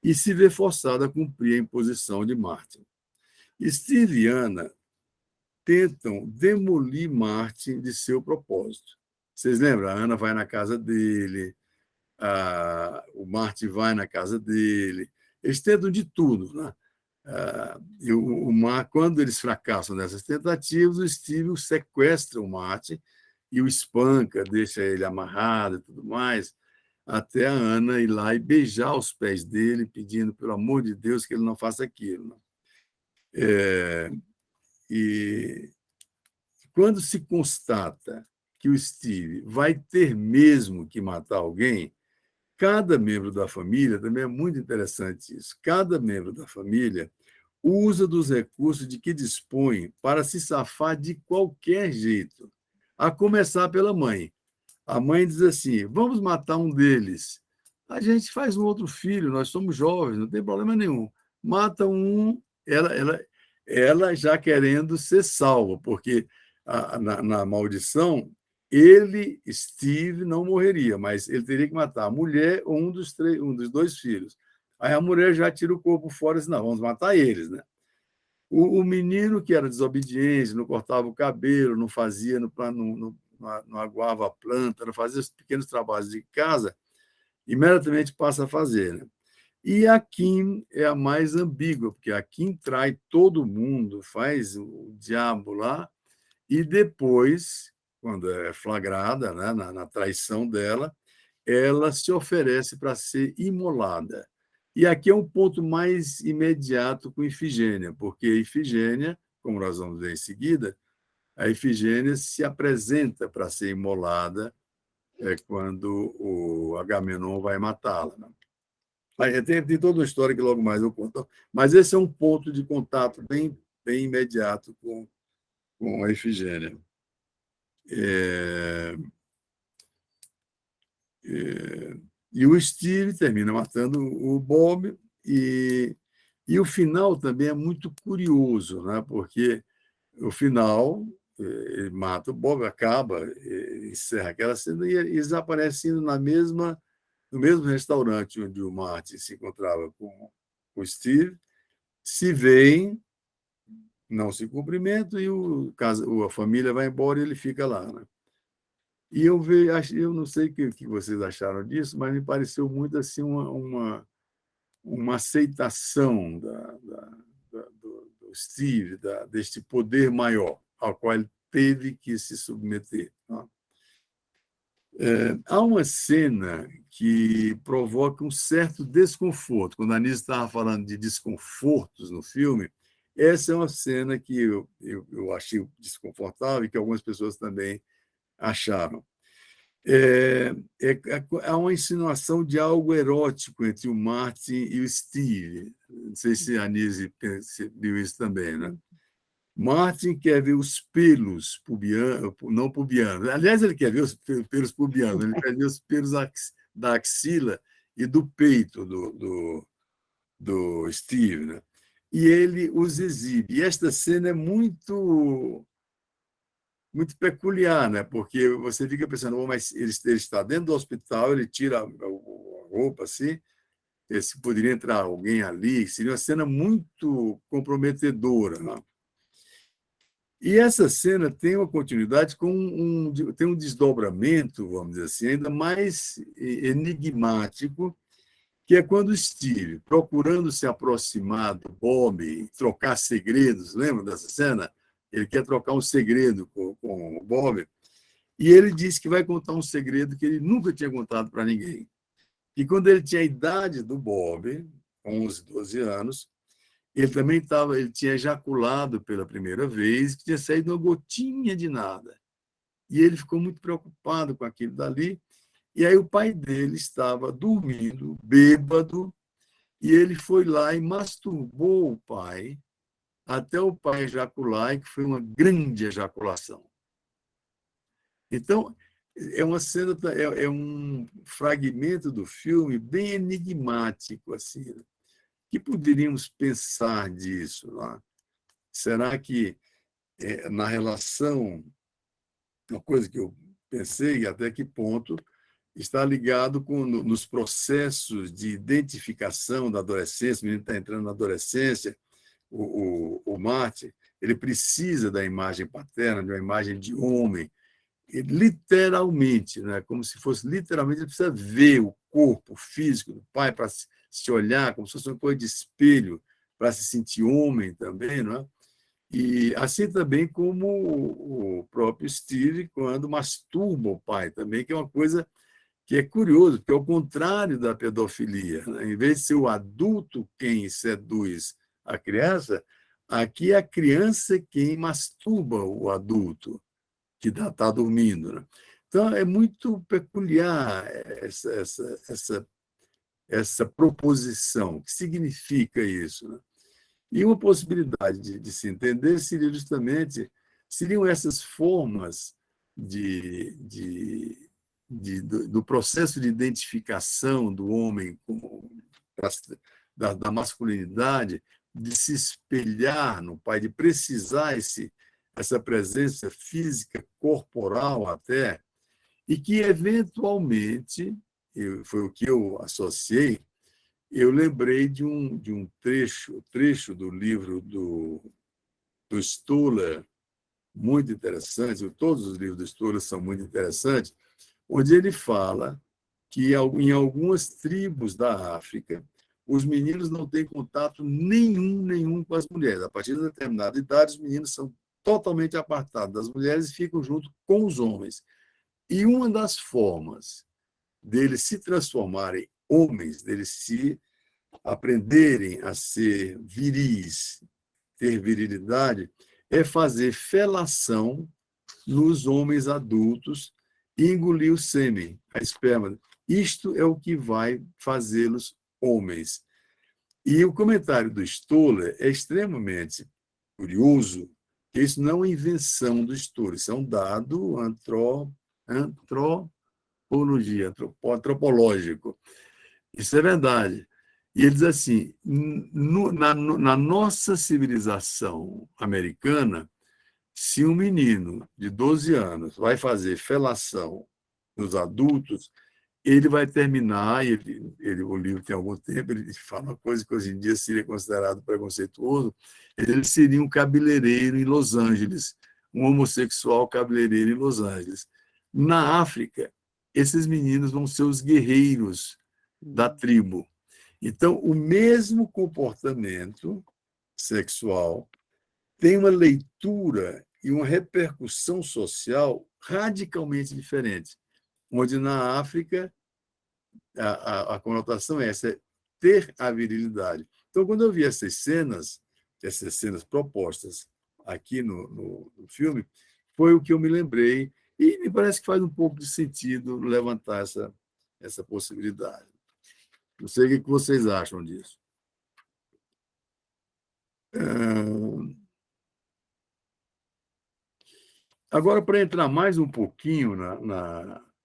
e se vê forçado a cumprir a imposição de Martin. Steve e Anna tentam demolir Martin de seu propósito. Vocês lembram? A Ana vai na casa dele, o Martin vai na casa dele. Eles tentam de tudo, né? E quando eles fracassam nessas tentativas, o Steve sequestra o Martin e o espanca, deixa ele amarrado e tudo mais, até a Ana ir lá e beijar os pés dele, pedindo, pelo amor de Deus, que ele não faça aquilo. Né? E quando se constata que o Steve vai ter mesmo que matar alguém, cada membro da família, também é muito interessante isso, cada membro da família usa dos recursos de que dispõe para se safar de qualquer jeito, a começar pela mãe. A mãe diz assim: vamos matar um deles. A gente faz um outro filho, nós somos jovens, não tem problema nenhum. Mata um, ela já querendo ser salva, porque na maldição, ele, Steve, não morreria, mas ele teria que matar a mulher ou um dos dois filhos. Aí a mulher já tira o corpo fora e diz: não, vamos matar eles, né? O menino que era desobediente, não cortava o cabelo, não fazia, não aguava a planta, não fazia os pequenos trabalhos de casa, imediatamente passa a fazer. Né? E a Kim é a mais ambígua, porque a Kim trai todo mundo, faz o diabo lá, e depois, quando é flagrada, né, na traição dela, ela se oferece para ser imolada. E aqui é um ponto mais imediato com Ifigênia, porque Ifigênia, como nós vamos ver em seguida, a Ifigênia se apresenta para ser imolada quando o Agamenon vai matá-la. Né? Tem toda uma história que logo mais eu conto, mas esse é um ponto de contato bem imediato com a Ifigênia. E o Steve termina matando o Bob, e o final também é muito curioso, né? Porque o final, ele mata o Bob, acaba, encerra aquela cena, e eles aparecem no mesmo restaurante onde o Martin se encontrava com o Steve, se veem, não se cumprimentam, e a família vai embora e ele fica lá. Né? E eu não sei o que vocês acharam disso, mas me pareceu muito assim uma aceitação do Steve, deste poder maior ao qual ele teve que se submeter. Tá? Há uma cena que provoca um certo desconforto. Quando a Anísia estava falando de desconfortos no filme, essa é uma cena que eu achei desconfortável e que algumas pessoas também acharam. Há uma insinuação de algo erótico entre o Martin e o Steve. Não sei se a Anísia percebeu isso também, né? Martin quer ver os pelos pubianos, não pubianos. Aliás, ele quer ver os pelos pubianos, ele quer ver os pelos da axila e do peito do Steve, né? E ele os exibe. E esta cena é muito peculiar, né? Porque você fica pensando, oh, mas ele está dentro do hospital, ele tira a roupa assim, se poderia entrar alguém ali, seria uma cena muito comprometedora, né? E essa cena tem uma continuidade tem um desdobramento, vamos dizer assim, ainda mais enigmático, que é quando o Steve, procurando se aproximar do Bob, trocar segredos, lembra dessa cena? Ele quer trocar um segredo com o Bob, e ele diz que vai contar um segredo que ele nunca tinha contado para ninguém. E quando ele tinha a idade do Bob, 11, 12 anos, ele tinha ejaculado pela primeira vez, que tinha saído uma gotinha de nada. E ele ficou muito preocupado com aquilo dali. E aí o pai dele estava dormindo, bêbado, e ele foi lá e masturbou o pai, até o pai ejacular, e que foi uma grande ejaculação. Então, é uma cena, é um fragmento do filme bem enigmático, assim, né? Que poderíamos pensar disso lá? Será que na relação, uma coisa que eu pensei, até que ponto está ligado nos processos de identificação da adolescência, o menino está entrando na adolescência, o Marte, ele precisa da imagem paterna, de uma imagem de homem, literalmente, né? Como se fosse literalmente, ele precisa ver o corpo físico do pai para se olhar, como se fosse uma coisa de espelho, para se sentir homem também, não é? E assim também como o próprio Steve, quando masturba o pai também, que é uma coisa que é curioso, porque é o contrário da pedofilia, né? Em vez de ser o adulto quem seduz a criança, aqui é a criança quem masturba o adulto que está dormindo, né? Então, é muito peculiar essa proposição. O que significa isso, né? E uma possibilidade de se entender seriam essas formas do processo de identificação do homem da masculinidade, de se espelhar no pai, de precisar essa presença física, corporal até, e que, eventualmente, foi o que eu associei, eu lembrei de um trecho do livro do Stoller, muito interessante, todos os livros do Stoller são muito interessantes, onde ele fala que em algumas tribos da África, os meninos não têm contato nenhum com as mulheres. A partir de determinada idade, os meninos são totalmente apartados das mulheres e ficam junto com os homens. E uma das formas deles se transformarem homens, deles se aprenderem a ser viris, ter virilidade, é fazer felação nos homens adultos e engolir o sêmen, a esperma. Isto é o que vai fazê-los homens. E o comentário do Stoller é extremamente curioso, que isso não é uma invenção do Stoller, isso é um dado antropológico. Isso é verdade. E ele diz assim, na nossa civilização americana, se um menino de 12 anos vai fazer felação nos adultos, ele vai terminar, o livro tem algum tempo, ele fala uma coisa que hoje em dia seria considerado preconceituoso, ele seria um cabeleireiro em Los Angeles, um homossexual cabeleireiro em Los Angeles. Na África, esses meninos vão ser os guerreiros da tribo. Então, o mesmo comportamento sexual tem uma leitura e uma repercussão social radicalmente diferente. onde na África a conotação é essa, é ter a virilidade. Então, quando eu vi essas cenas propostas aqui no filme, foi o que eu me lembrei, e me parece que faz um pouco de sentido levantar essa possibilidade. Não sei o que vocês acham disso. Agora, para entrar mais um pouquinho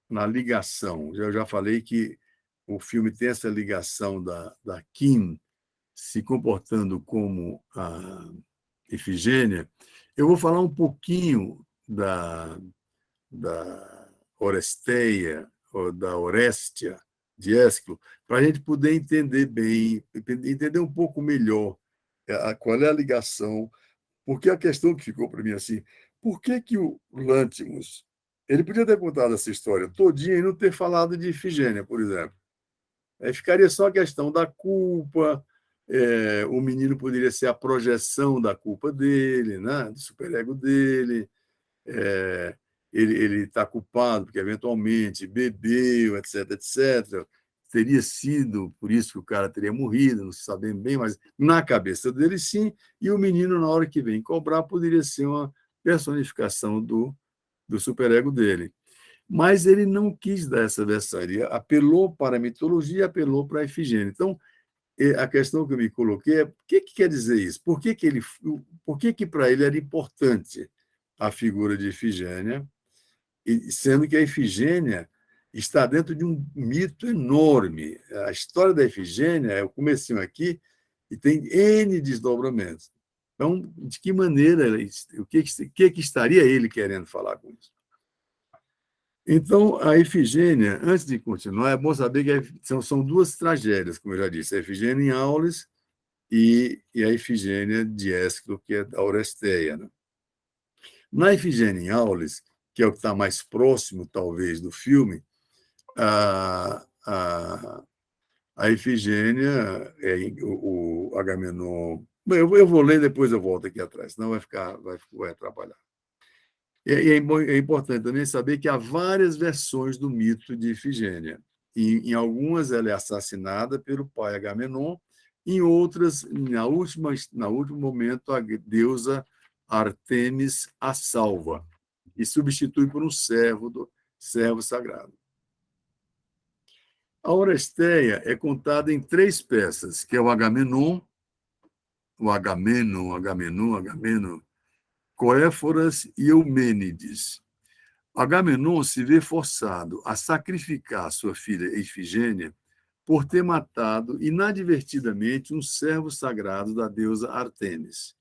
na ligação, eu já falei que o filme tem essa ligação da Kim se comportando como a Ifigênia. Eu vou falar um pouquinho da Oresteia, ou da Orestia, de Ésquilo, para a gente poder entender bem, entender um pouco melhor qual é a ligação, porque a questão que ficou para mim assim, por que o Lanthimos, ele podia ter contado essa história todinha e não ter falado de Ifigênia, por exemplo. Aí ficaria só a questão da culpa, o menino poderia ser a projeção da culpa dele, né? Do superego dele, ele está culpado porque eventualmente bebeu, etc, etc. Teria sido por isso que o cara teria morrido, não se sabe bem, mas na cabeça dele sim, e o menino, na hora que vem cobrar, poderia ser uma personificação do superego dele. Mas ele não quis dar essa versão, ele apelou para a mitologia, apelou para a Ifigênia. Então, a questão que eu me coloquei é o que quer dizer isso? Por que para ele era importante a figura de Ifigênia, sendo que a Ifigênia está dentro de um mito enorme. A história da Ifigênia é o comecinho aqui e tem N desdobramentos. Então, de que maneira, o que estaria ele querendo falar com isso? Então, a Ifigênia, antes de continuar, é bom saber que são duas tragédias, como eu já disse, a Ifigênia em Aulis e a Ifigênia de Ésquilo, que é da Oresteia. Né? Na Ifigênia em Aulis, que é o que está mais próximo, talvez, do filme, a Ifigênia, o Agamenon... Bem, eu vou ler, depois eu volto aqui atrás, senão vai atrapalhar. É importante também saber que há várias versões do mito de Ifigênia. Em algumas, ela é assassinada pelo pai Agamenon, em outras, no último momento, a deusa Artemis a salva e substitui por um servo sagrado. A Oresteia é contada em 3 peças, que é o Agamenon, Coéforas e Eumênides. Agamenon se vê forçado a sacrificar sua filha Ifigênia por ter matado inadvertidamente um servo sagrado da deusa Artemis.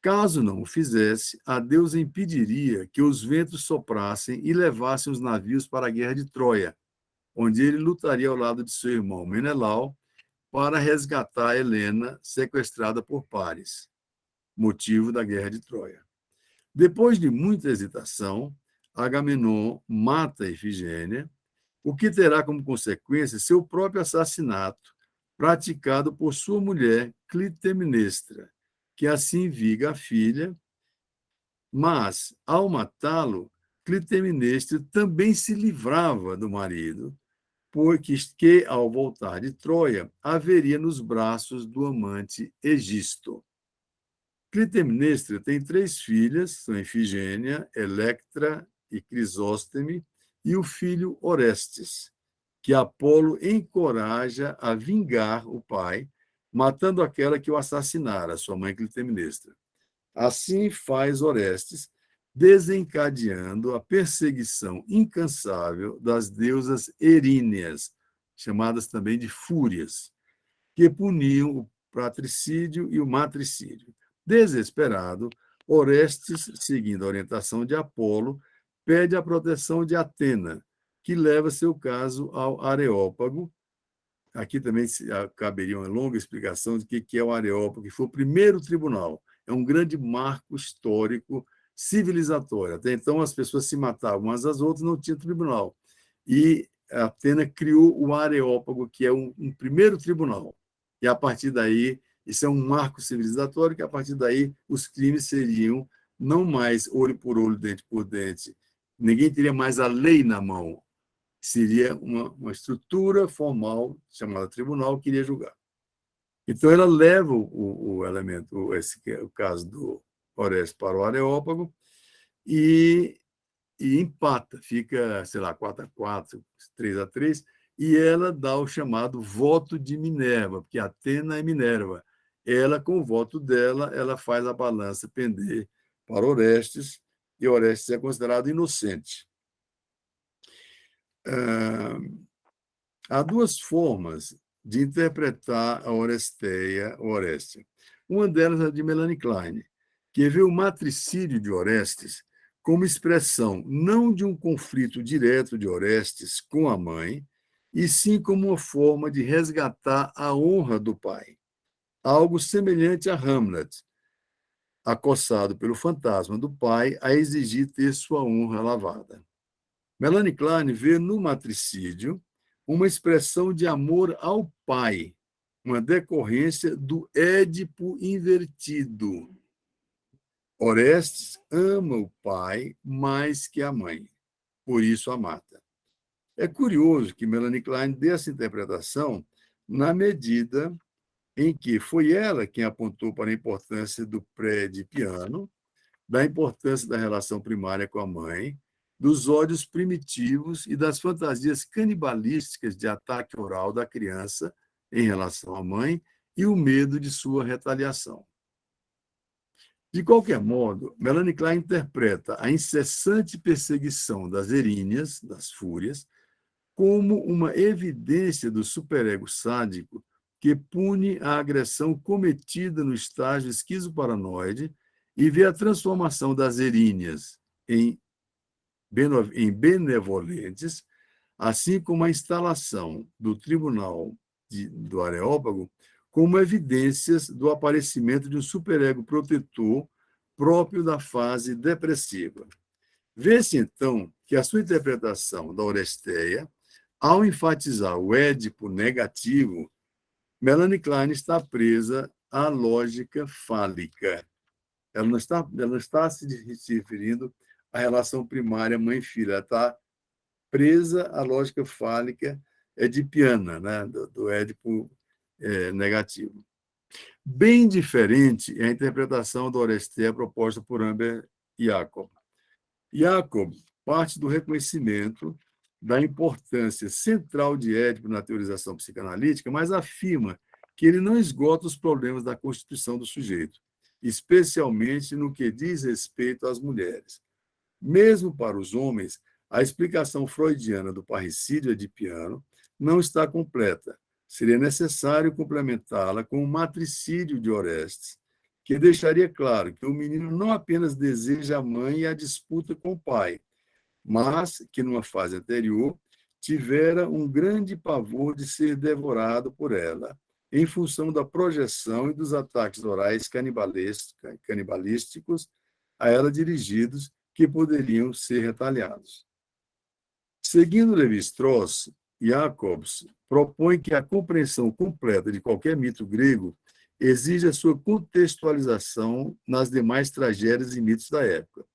Caso não o fizesse, a deusa impediria que os ventos soprassem e levassem os navios para a guerra de Troia, onde ele lutaria ao lado de seu irmão Menelau para resgatar Helena, sequestrada por Paris, motivo da guerra de Troia. Depois de muita hesitação, Agamenon mata Ifigênia, o que terá como consequência seu próprio assassinato, praticado por sua mulher Clitemnestra, que assim viga a filha, mas, ao matá-lo, Clitemnestra também se livrava do marido, porque ao voltar de Troia, haveria nos braços do amante Egisto. Clitemnestra tem 3 filhas, são Ifigênia, Electra e Crisóstome, e o filho Orestes, que Apolo encoraja a vingar o pai, matando aquela que o assassinara, sua mãe Clitemnestra. Assim faz Orestes, desencadeando a perseguição incansável das deusas eríneas, chamadas também de fúrias, que puniam o patricídio e o matricídio. Desesperado, Orestes, seguindo a orientação de Apolo, pede a proteção de Atena, que leva seu caso ao Areópago. Aqui também caberia uma longa explicação de que é o Areópago, que foi o primeiro tribunal. É um grande marco histórico civilizatório. Até então, as pessoas se matavam umas às outras, não tinha tribunal. E Atena criou o Areópago, que é um primeiro tribunal. E, a partir daí, isso é um marco civilizatório, que, a partir daí, os crimes seriam não mais olho por olho, dente por dente. Ninguém teria mais a lei na mão. seria uma estrutura formal chamada tribunal que iria julgar. Então, ela leva o elemento, o caso do Orestes para o Areópago e empata, fica, sei lá, 4-4, 3-3, e ela dá o chamado voto de Minerva, porque Atena é Minerva. Ela, com o voto dela, ela faz a balança pender para Orestes, e Orestes é considerado inocente. Há duas formas de interpretar a Oresteia, ou Orestes. Uma delas é a de Melanie Klein, que vê o matricídio de Orestes como expressão não de um conflito direto de Orestes com a mãe, e sim como uma forma de resgatar a honra do pai, algo semelhante a Hamlet, acossado pelo fantasma do pai a exigir ter sua honra lavada. Melanie Klein vê no matricídio uma expressão de amor ao pai, uma decorrência do Édipo invertido. Orestes ama o pai mais que a mãe, por isso a mata. É curioso que Melanie Klein dê essa interpretação na medida em que foi ela quem apontou para a importância do pré-edipiano, da importância da relação primária com a mãe, dos ódios primitivos e das fantasias canibalísticas de ataque oral da criança em relação à mãe e o medo de sua retaliação. De qualquer modo, Melanie Klein interpreta a incessante perseguição das eríneas, das fúrias, como uma evidência do superego sádico que pune a agressão cometida no estágio esquizoparanoide e vê a transformação das eríneas em benevolentes, assim como a instalação do tribunal do Areópago como evidências do aparecimento de um superego protetor próprio da fase depressiva. Vê-se, então, que a sua interpretação da Oresteia, ao enfatizar o Édipo negativo, Melanie Klein está presa à lógica fálica. Ela não está se referindo à relação primária mãe-filha, ela está presa à lógica fálica edipiana, né, do Édipo negativo. Bem diferente é a interpretação da Oresteia proposta por Amber Jacob. Jacob parte do reconhecimento da importância central de Édipo na teorização psicanalítica, mas afirma que ele não esgota os problemas da constituição do sujeito, especialmente no que diz respeito às mulheres. Mesmo para os homens, a explicação freudiana do parricídio edipiano não está completa. Seria necessário complementá-la com o matricídio de Orestes, que deixaria claro que o menino não apenas deseja a mãe e a disputa com o pai, mas que, numa fase anterior, tivera um grande pavor de ser devorado por ela, em função da projeção e dos ataques orais canibalísticos a ela dirigidos, que poderiam ser retaliados. Seguindo Levi-Strauss, Jacobs propõe que a compreensão completa de qualquer mito grego exige a sua contextualização nas demais tragédias e mitos da época.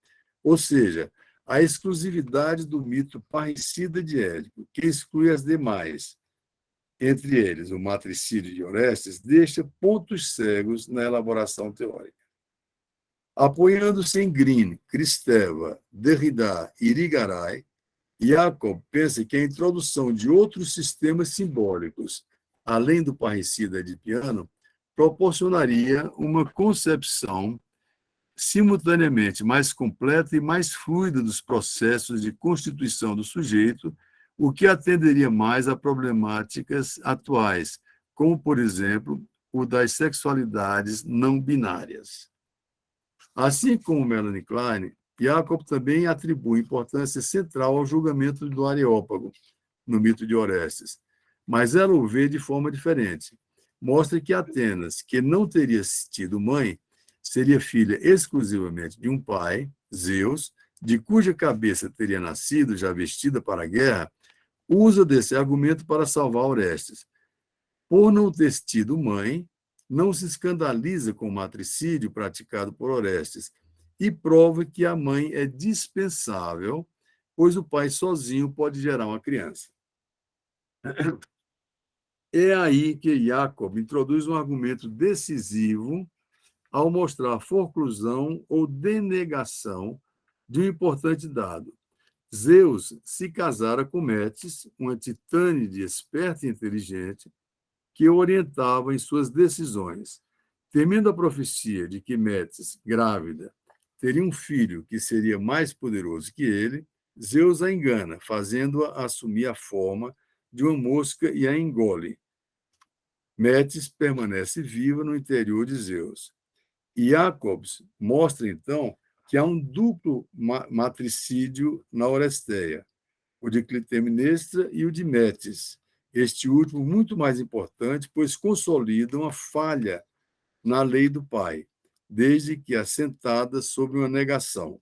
Ou seja, a exclusividade do mito parricida de Édipo, que exclui as demais, entre eles o matricídio de Orestes, deixa pontos cegos na elaboração teórica. Apoiando-se em Green, Kristeva, Derrida e Irigaray, Jacob pensa que a introdução de outros sistemas simbólicos, além do parricida edipiano, proporcionaria uma concepção simultaneamente mais completa e mais fluida dos processos de constituição do sujeito, o que atenderia mais a problemáticas atuais, como, por exemplo, o das sexualidades não binárias. Assim como Melanie Klein, Jacob também atribui importância central ao julgamento do Areópago, no mito de Orestes, mas ela o vê de forma diferente. Mostra que Atenas, que não teria tido mãe, seria filha exclusivamente de um pai, Zeus, de cuja cabeça teria nascido, já vestida para a guerra, usa desse argumento para salvar Orestes. Por não ter tido mãe, não se escandaliza com o matricídio praticado por Orestes e prova que a mãe é dispensável pois o pai sozinho pode gerar uma criança. É aí que Jacob introduz um argumento decisivo ao mostrar a forclusão ou denegação de um importante dado. Zeus se casara com Metis, uma titânide esperta e inteligente, que o orientava em suas decisões. Temendo a profecia de que Metis, grávida, teria um filho que seria mais poderoso que ele, Zeus a engana, fazendo-a assumir a forma de uma mosca e a engole. Metis permanece viva no interior de Zeus. E Jacobs mostra, então, que há um duplo matricídio na Oresteia, o de Clitemnestra e o de Metis, este último muito mais importante, pois consolida uma falha na lei do pai, desde que assentada sobre uma negação.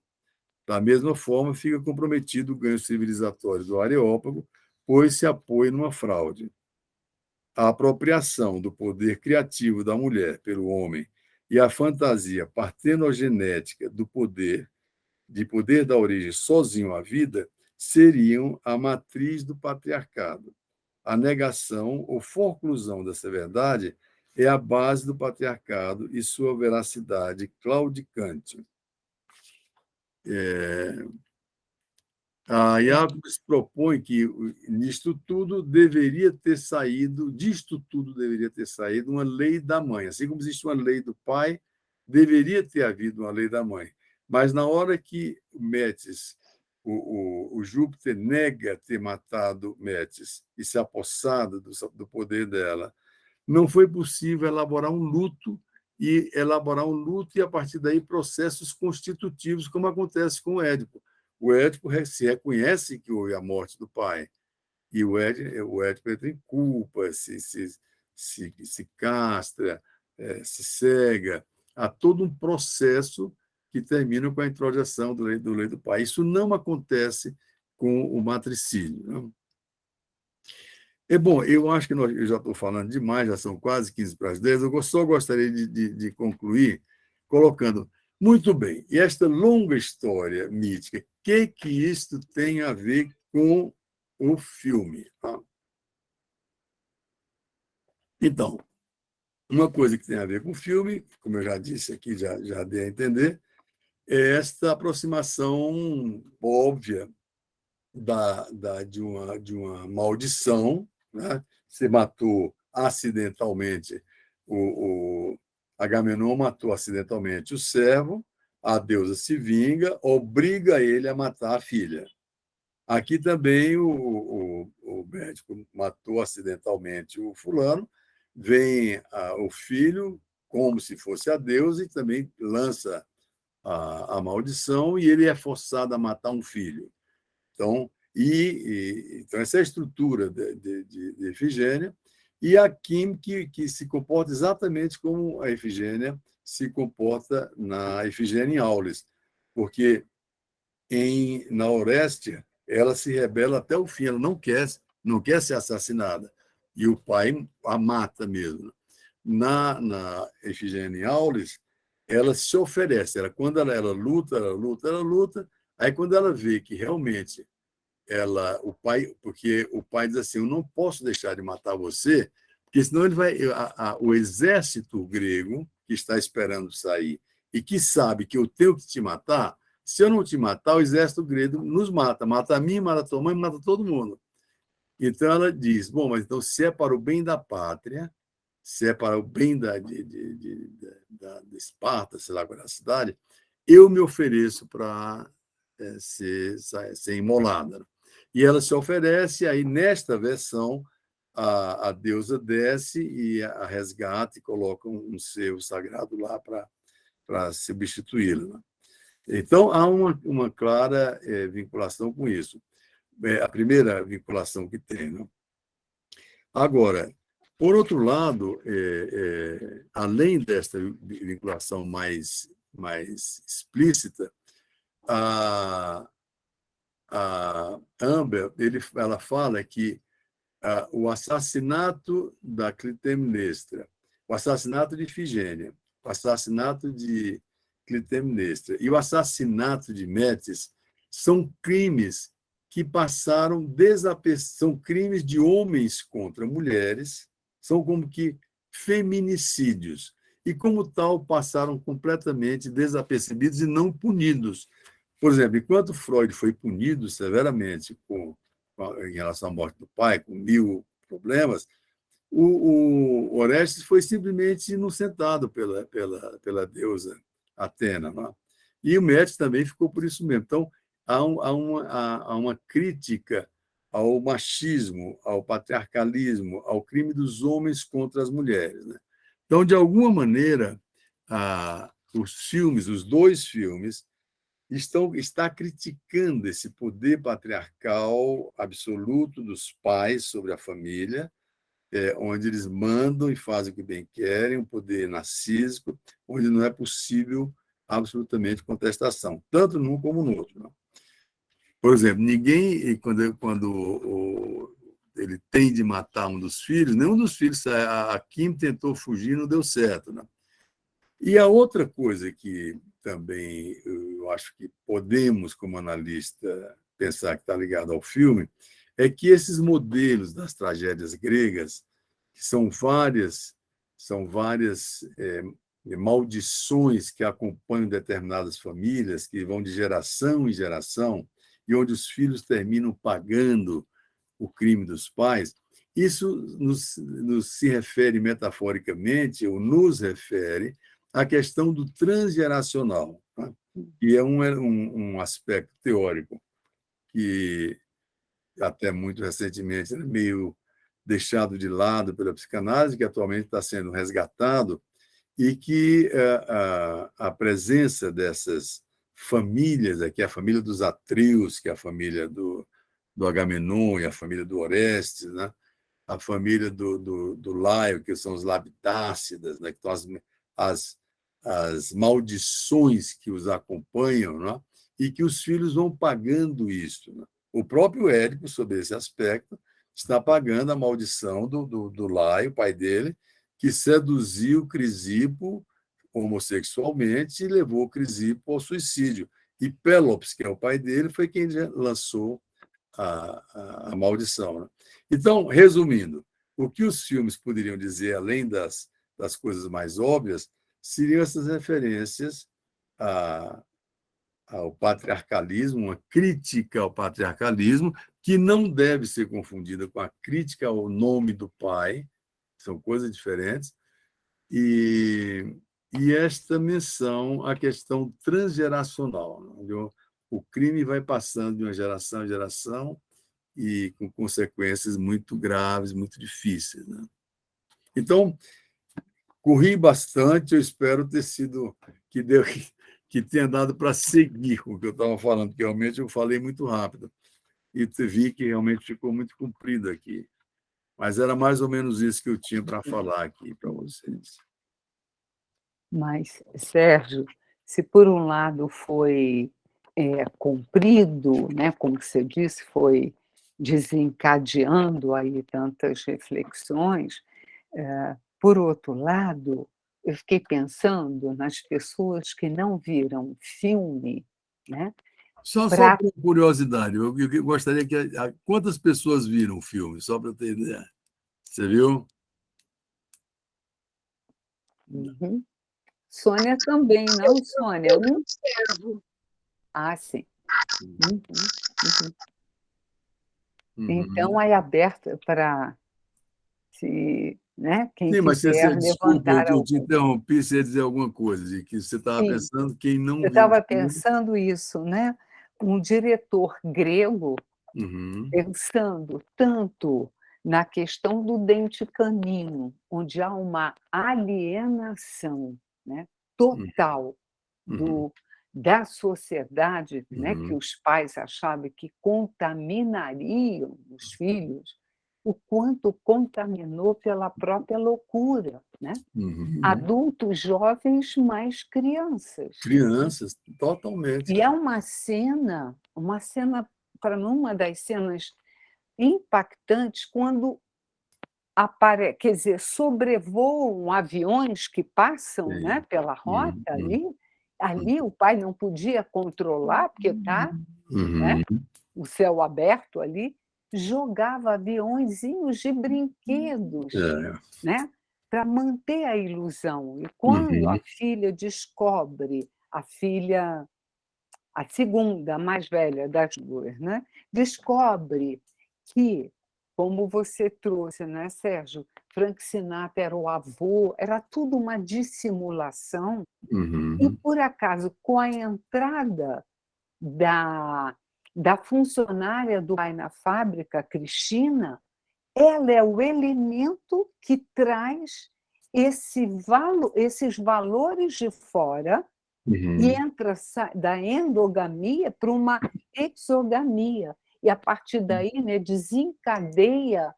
Da mesma forma, fica comprometido o ganho civilizatório do Areópago, pois se apoia numa fraude. A apropriação do poder criativo da mulher pelo homem e a fantasia partenogenética do poder, de poder da origem sozinho à vida, seriam a matriz do patriarcado. A negação ou forclusão dessa verdade é a base do patriarcado e sua veracidade claudicante. A Jacobs propõe que disto tudo deveria ter saído uma lei da mãe. Assim como existe uma lei do pai, deveria ter havido uma lei da mãe. Mas na hora que Metis, o Júpiter, nega ter matado Metis e se apossado do poder dela, não foi possível elaborar um luto e a partir daí processos constitutivos, como acontece com o Édipo. O Édipo se reconhece que houve a morte do pai, e o Édipo entra em culpa, se castra, se cega. Há todo um processo que termina com a introjeção do lei do pai. Isso não acontece com o matricídio. Não? Bom, eu acho que eu já estou falando demais, já são quase 15 para as 10. Eu só gostaria de concluir colocando, muito bem, e esta longa história mítica, o que isto tem a ver com o filme? Então, uma coisa que tem a ver com o filme, como eu já disse aqui, já dei a entender, é esta aproximação óbvia de uma maldição, né? Você matou acidentalmente Agamenon matou acidentalmente o servo, a deusa se vinga, obriga ele a matar a filha. Aqui também o médico matou acidentalmente o fulano, vem o filho como se fosse a deusa e também lança a maldição e ele é forçado a matar um filho. Então, então essa é a estrutura de Efigênia, e a Kim, que se comporta exatamente como a Efigênia se comporta na Efigênia em Aulis, porque na Orestia ela se rebela até o fim, ela não quer ser assassinada, e o pai a mata mesmo. Na Efigênia em Aulis, ela se oferece, quando ela luta, aí quando ela vê que realmente porque o pai diz assim, eu não posso deixar de matar você, porque senão ele vai, o exército grego que está esperando sair e que sabe que eu tenho que te matar, se eu não te matar, o exército grego nos mata a mim, mata a tua mãe, mata todo mundo. Então ela diz, bom, mas então se é para o bem da pátria, se é para o bem de Esparta, sei lá qual é a cidade, eu me ofereço para ser imolada. E ela se oferece, aí nesta versão, a deusa desce e a resgata e coloca um ser sagrado lá para substituí-la. Então, há uma clara vinculação com isso. A primeira vinculação que tem. Né? Agora, por outro lado, além desta vinculação mais explícita, a Amber ela fala que o assassinato da Clitemnestra, o assassinato de Ifigênia, o assassinato de Clitemnestra e o assassinato de Metis são crimes que passaram são crimes de homens contra mulheres, são como que feminicídios, e como tal passaram completamente desapercebidos e não punidos. Por exemplo, enquanto Freud foi punido severamente em relação à morte do pai, com 1000 problemas, o Orestes foi simplesmente inocentado pela deusa Atena. Não é? E o Médici também ficou por isso mesmo. Então, há uma crítica ao machismo, ao patriarcalismo, ao crime dos homens contra as mulheres. Né? Então, de alguma maneira, os 2 filmes, está criticando esse poder patriarcal absoluto dos pais sobre a família, onde eles mandam e fazem o que bem querem, um poder narcísico, onde não é possível absolutamente contestação, tanto num como no outro. Não? Por exemplo, ninguém, quando ele tem de matar um dos filhos, nenhum dos filhos, a Kim tentou fugir, não deu certo. Não? E a outra coisa que também eu acho que podemos, como analista, pensar que está ligado ao filme, é que esses modelos das tragédias gregas, que são várias maldições que acompanham determinadas famílias, que vão de geração em geração, e onde os filhos terminam pagando o crime dos pais, isso nos se refere metaforicamente, ou nos refere à questão do transgeracional, tá? Que é um aspecto teórico que até muito recentemente era meio deixado de lado pela psicanálise, que atualmente está sendo resgatado, e que a presença dessas famílias, aqui a família dos Atreus, que é a família do Agamenon e a família do Orestes, né? A família do Laio, que são os Labidácidas, né? Que são as maldições que os acompanham, né? E que os filhos vão pagando isso. Né? O próprio Édipo, sobre esse aspecto, está pagando a maldição do Laio, pai dele, que seduziu Crisipo homossexualmente e levou Crisipo ao suicídio. E Pélops, que é o pai dele, foi quem lançou a maldição. Né? Então, resumindo, o que os filmes poderiam dizer, além das coisas mais óbvias, seriam essas referências ao patriarcalismo, uma crítica ao patriarcalismo, que não deve ser confundida com a crítica ao nome do pai, são coisas diferentes, e esta menção à questão transgeracional, onde o crime vai passando de uma geração em geração e com consequências muito graves, muito difíceis. Né? Então, corri bastante, eu espero ter sido que tenha dado para seguir o que eu estava falando, porque realmente eu falei muito rápido e vi que realmente ficou muito comprido aqui. Mas era mais ou menos isso que eu tinha para falar aqui para vocês. Mas, Sérgio, se por um lado foi comprido, né, como você disse, foi desencadeando aí tantas reflexões, por outro lado, eu fiquei pensando nas pessoas que não viram filme, né? Só por curiosidade, eu gostaria que... Quantas pessoas viram o filme, só para ter ideia? Você viu? Uhum. Sônia também, não, Sônia? Eu observo. Ah, sim. Uhum. Uhum. Então, aí aberta para quem Sim, mas quiser desculpa, levantar eu te algum. interrompi, você ia dizer alguma coisa, de que você estava Sim, pensando, quem não eu viu estava o filme... pensando isso, né? Um diretor grego Uhum. pensando tanto na questão do dente canino, onde há uma alienação, né, total Uhum. da sociedade, né, que Uhum. os pais achavam que contaminariam os filhos, o quanto contaminou pela própria loucura, né? Uhum. Adultos jovens, mais crianças. Crianças, totalmente. E é uma cena, para mim, uma das cenas impactantes quando quer dizer, sobrevoam aviões que passam, né, Sim. pela rota Uhum. ali. Ali o pai não podia controlar, porque está, né, Uhum. o céu aberto ali, jogava aviõezinhos de brinquedos, É. né, para manter a ilusão. E quando a Uhum. filha descobre, a segunda, a mais velha das 2, né, descobre que, como você trouxe, né, Sérgio, Frank Sinatra era o avô, era tudo uma dissimulação, e Uhum. por acaso, com a entrada da funcionária do pai na fábrica, Cristina, ela é o elemento que traz esses valores de fora e Uhum. entra da endogamia para uma exogamia. E, a partir daí, né, desencadeia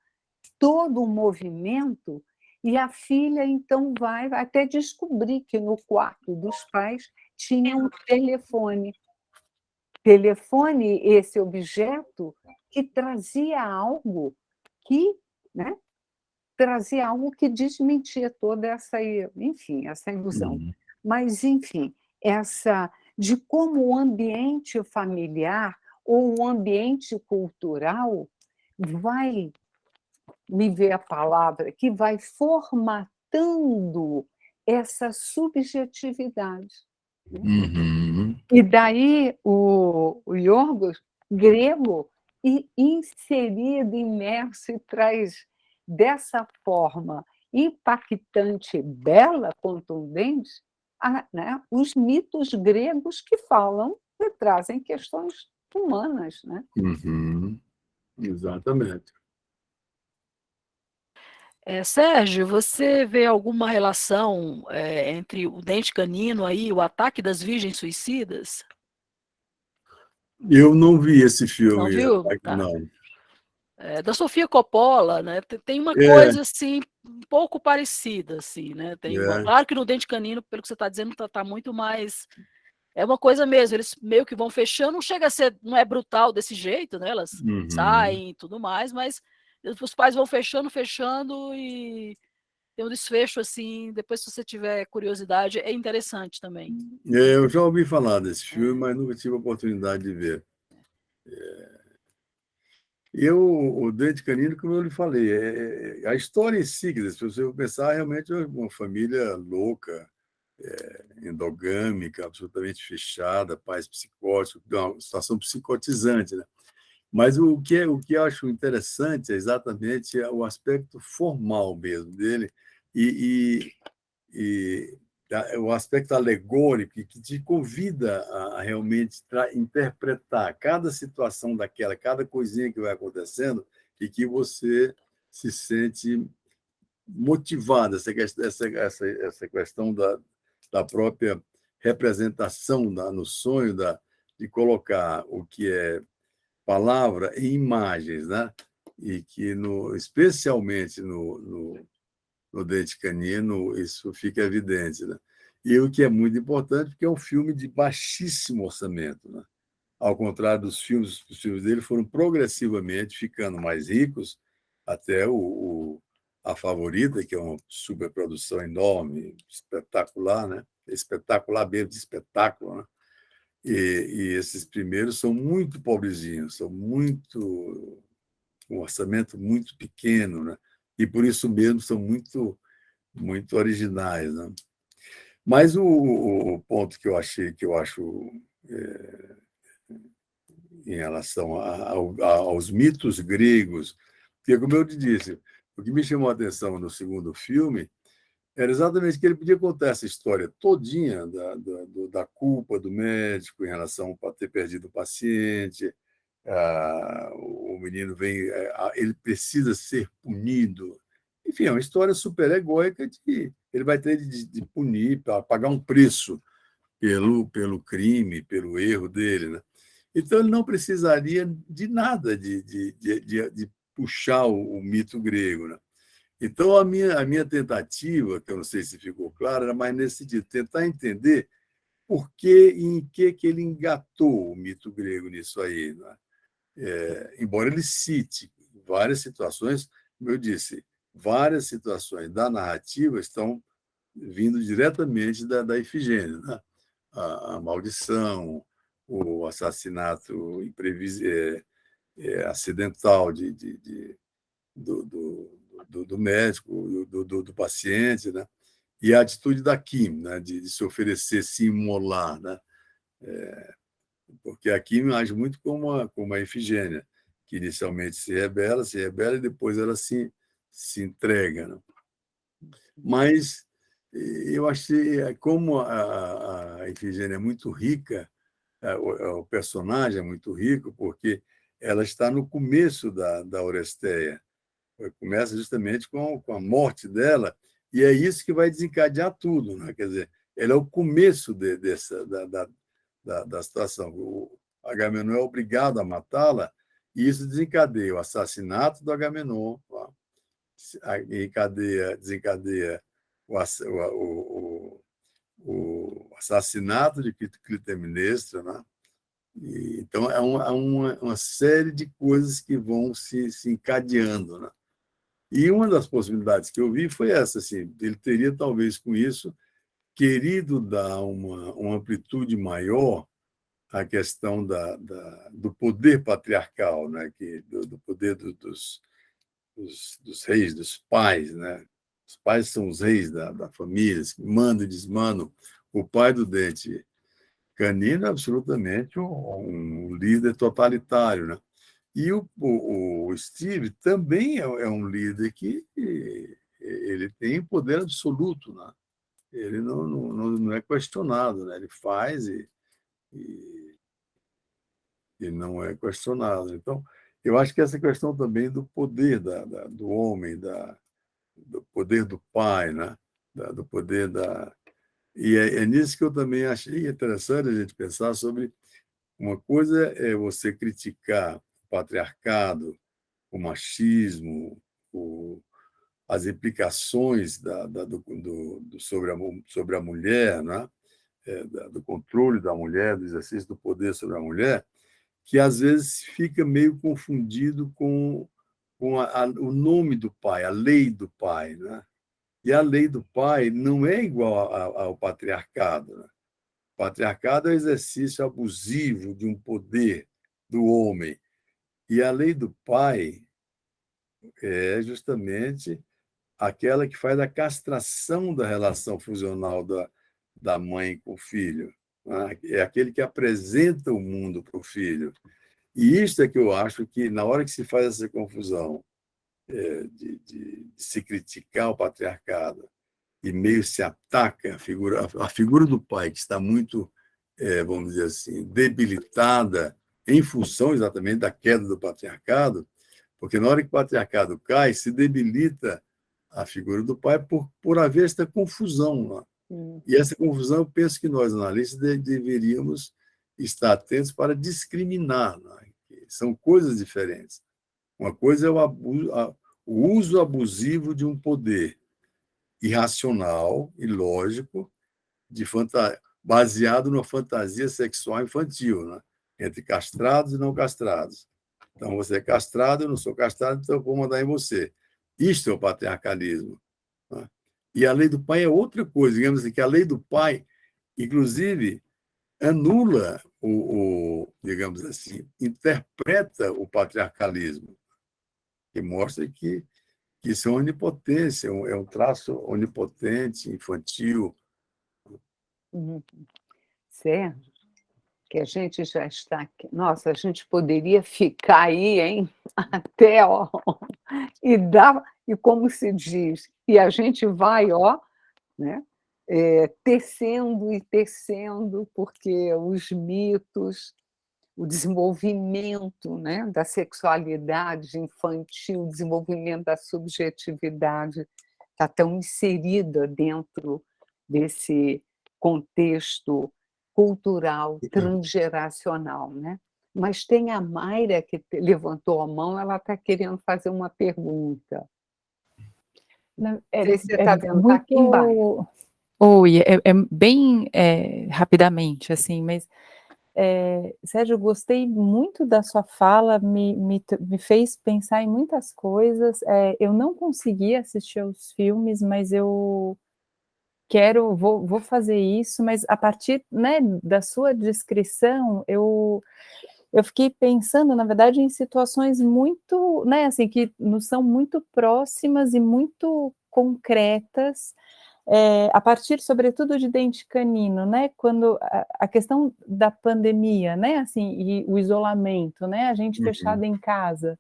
todo um movimento, e a filha, então, vai até descobrir que no quarto dos pais tinha um telefone. Telefone, esse objeto que trazia algo que, né, trazia algo que desmentia toda enfim, essa ilusão. Uhum. Mas, enfim, essa de como o ambiente familiar ou o ambiente cultural vai, me veio a palavra, que vai formatando essa subjetividade, né. Uhum. E daí o Yorgos, grego, e inserido, imerso, e traz dessa forma impactante, bela, contundente, né, os mitos gregos que falam e trazem questões humanas, né. Uhum. Exatamente. Sérgio, você vê alguma relação, entre o Dente Canino aí e o Ataque das Virgens Suicidas? Eu não vi esse Não filme, viu? Tá. não. Da Sofia Coppola, né, tem uma É, coisa, assim, um pouco parecida, assim, né, é. claro que no Dente Canino, pelo que você está dizendo, tá muito mais é uma coisa mesmo, eles meio que vão fechando, não chega a ser, não é brutal desse jeito, né, elas Uhum. saem e tudo mais, mas os pais vão fechando, fechando, e tem um desfecho, assim, depois se você tiver curiosidade, é interessante também. Eu já ouvi falar desse filme, É. mas nunca tive a oportunidade de ver. O Dente Canino, como eu lhe falei, a história em si, quer dizer, se você pensar, realmente é uma família louca, endogâmica, absolutamente fechada, pais psicóticos, uma situação psicotizante, né? Mas o que eu acho interessante é exatamente o aspecto formal mesmo dele e, e o aspecto alegórico que te convida a realmente interpretar cada situação daquela, cada coisinha que vai acontecendo e que você se sente motivado, essa questão da própria representação no sonho, de colocar o que é palavra em imagens, né? E que, especialmente no Dente Canino, isso fica evidente, né? E o que é muito importante, porque é um filme de baixíssimo orçamento, né? Ao contrário dos filmes, os filmes dele foram progressivamente ficando mais ricos, até A Favorita, que é uma superprodução enorme, espetacular, né? Espetacular mesmo, de espetáculo, né? E esses primeiros são muito pobrezinhos, são muito um orçamento muito pequeno, né? E por isso mesmo são muito originais, né? Mas o ponto que eu acho em relação aos mitos gregos, porque, como eu te disse, o que me chamou a atenção no segundo filme era exatamente que ele podia contar essa história todinha da culpa do médico em relação a ter perdido o paciente, o menino ele precisa ser punido. Enfim, é uma história super egóica de que ele vai ter de punir, pagar um preço pelo crime, pelo erro dele, né? Então, ele não precisaria de nada de puxar o mito grego, né? Então, a minha tentativa, que eu não sei se ficou claro, era mais nesse sentido, tentar entender por que e em que ele engatou o mito grego nisso aí, né? Embora ele cite várias situações, como eu disse, várias situações da narrativa estão vindo diretamente da Ifigênia, né? A maldição, o assassinato acidental do médico, do paciente, né? E a atitude da Kim, né? de se oferecer, se imolar, né? Porque a Kim age muito como a Ifigênia, que inicialmente se rebela e depois ela se entrega, né? Mas eu achei, como a Ifigênia é muito rica, o personagem é muito rico, porque ela está no começo da Oresteia. Começa justamente com a morte dela, e é isso que vai desencadear tudo, né? Quer dizer, ele é o começo da situação. O Agamenon é obrigado a matá-la, e isso desencadeia o assassinato do Agamenon, desencadeia o assassinato de Clitemnestra, né? Então, é uma série de coisas que vão se encadeando, né? E uma das possibilidades que eu vi foi essa, assim, ele teria, talvez, com isso, querido dar uma amplitude maior à questão do poder patriarcal, né? Do poder dos reis, dos pais, né? Os pais são os reis da família, que mandam e desmandam. O pai do Dente Canino é absolutamente um líder totalitário, né? E o Steve também é um líder que ele tem poder absoluto, né? Ele não é questionado, né? Ele faz e não é questionado. Então, eu acho que essa questão também do poder do homem, do poder do pai, né? Do poder da... E é nisso que eu também achei interessante a gente pensar sobre uma coisa é você criticar o patriarcado, o machismo, as implicações sobre a mulher, né? Do controle da mulher, do exercício do poder sobre a mulher, que às vezes fica meio confundido com o nome do pai, a lei do pai, né? E a lei do pai não é igual ao patriarcado, né? O patriarcado é o exercício abusivo de um poder do homem. E a lei do pai é justamente aquela que faz a castração da relação fusional da mãe com o filho, né? É aquele que apresenta o mundo para o filho. E isso é que eu acho que, na hora que se faz essa confusão de se criticar o patriarcado e meio se ataca a figura do pai, que está muito, vamos dizer assim, debilitada em função exatamente da queda do patriarcado, porque na hora que o patriarcado cai, se debilita a figura do pai por haver esta confusão lá. E essa confusão, eu penso que nós, analistas, deveríamos estar atentos para discriminar, né? São coisas diferentes. Uma coisa é o uso abusivo de um poder irracional e lógico, baseado numa fantasia sexual infantil, né? Entre castrados e não castrados. Então, você é castrado, eu não sou castrado, então eu vou mandar em você. Isto é o patriarcalismo, né? E a lei do pai é outra coisa, digamos assim, que a lei do pai, inclusive, anula digamos assim, interpreta o patriarcalismo, que mostra que isso é onipotência, é um traço onipotente, infantil. Sérgio, que a gente já está aqui. Nossa, a gente poderia ficar aí, hein? Até, ó, e como se diz, e a gente vai, ó, né? Tecendo e tecendo, porque os mitos, o desenvolvimento, né, da sexualidade infantil, o desenvolvimento da subjetividade está tão inserida dentro desse contexto cultural transgeracional, né? Mas tem a Mayra que levantou a mão, ela está querendo fazer uma pergunta. Não sei se você está vendo, está aqui embaixo. Oi, bem rapidamente, assim, mas, Sérgio, eu gostei muito da sua fala, me fez pensar em muitas coisas. Eu não consegui assistir aos filmes, mas eu vou fazer isso, mas a partir, né, da sua descrição, eu fiquei pensando, na verdade, em situações muito, né, assim, que nos são muito próximas e muito concretas, a partir, sobretudo, de dente canino, né, quando a questão da pandemia, né, assim, e o isolamento, né, a gente fechado em casa,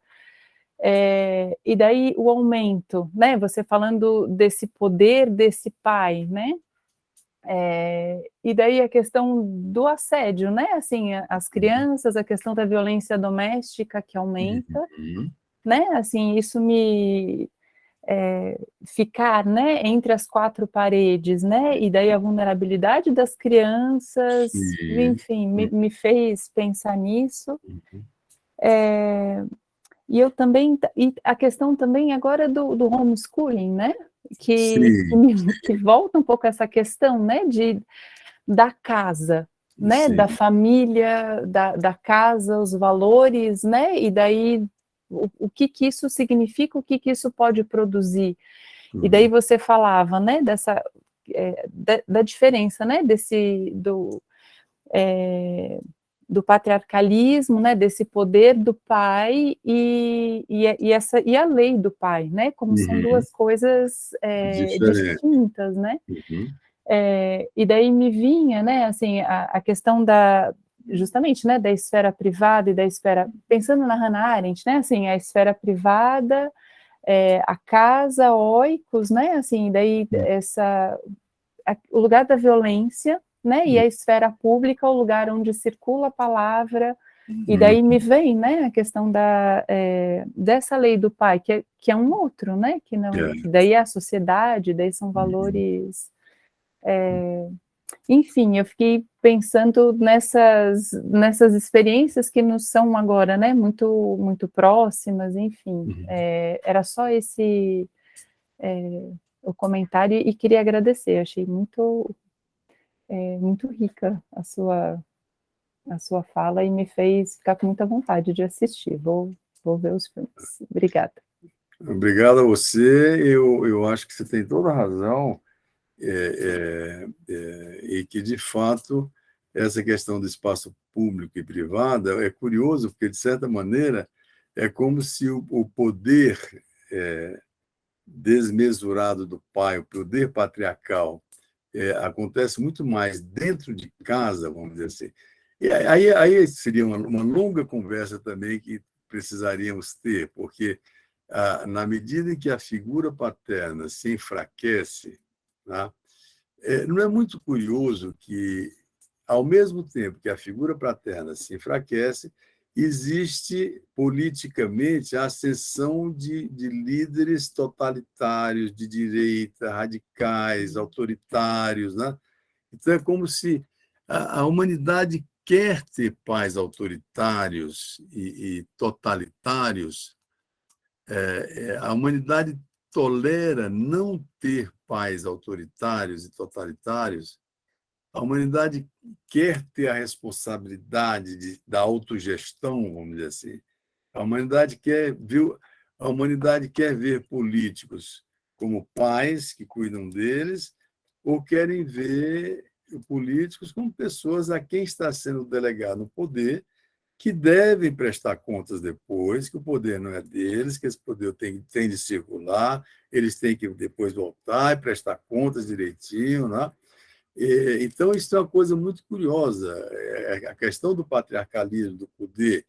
e daí o aumento, né, você falando desse poder desse pai, né, e daí a questão do assédio, né, assim, as crianças, a questão da violência doméstica que aumenta, Uhum. né, assim, isso ficar, né, entre as quatro paredes, né, e daí a vulnerabilidade das crianças, Sim. enfim, me fez pensar nisso. Uhum. E eu também, e a questão também agora do homeschooling, né, Sim, que volta um pouco essa questão, né, da casa, né, da sim. família, da casa, os valores, né, e daí o que isso significa, o que isso pode produzir. E daí Uhum. você falava, né, dessa, da diferença, né, do patriarcalismo, né, desse poder do pai e a lei do pai, né, como são Uhum. duas coisas Diferente. distintas, né, Uhum. e daí me vinha, né, assim, a questão justamente, né, da esfera privada e da esfera, pensando na Hannah Arendt, né, assim, a esfera privada, a casa, oikos, né, assim, daí o lugar da violência, né, e a esfera pública, o lugar onde circula a palavra, e Uhum. daí me vem, né, a questão dessa lei do pai, que é um outro, né, que não, que daí é a sociedade, daí são valores, enfim, eu fiquei pensando nessas experiências que nos são agora, né, muito, muito próximas, enfim, Uhum. era só esse o comentário e queria agradecer, achei muito rica a sua fala e me fez ficar com muita vontade de assistir. Vou ver os filmes. Obrigada. Obrigado a você. Eu acho que você tem toda a razão, e que, de fato, essa questão do espaço público e privado é curioso, porque, de certa maneira, é como se o poder desmesurado do pai, o poder patriarcal, acontece muito mais dentro de casa, vamos dizer assim. E aí seria uma longa conversa também que precisaríamos ter, porque na medida em que a figura paterna se enfraquece, né, não é muito curioso que, ao mesmo tempo que a figura paterna se enfraquece, existe politicamente a ascensão de líderes totalitários, de direita, radicais, autoritários, né? Então, é como se a humanidade quer ter pais autoritários e totalitários, a humanidade tolera não ter pais autoritários e totalitários, a humanidade quer ter a responsabilidade da autogestão, vamos dizer assim. A humanidade quer ver políticos como pais que cuidam deles, ou querem ver políticos como pessoas a quem está sendo delegado o poder, que devem prestar contas depois, que o poder não é deles, que esse poder tem de circular, eles têm que depois voltar e prestar contas direitinho, né? Então, isso é uma coisa muito curiosa. A questão do patriarcalismo, do poder,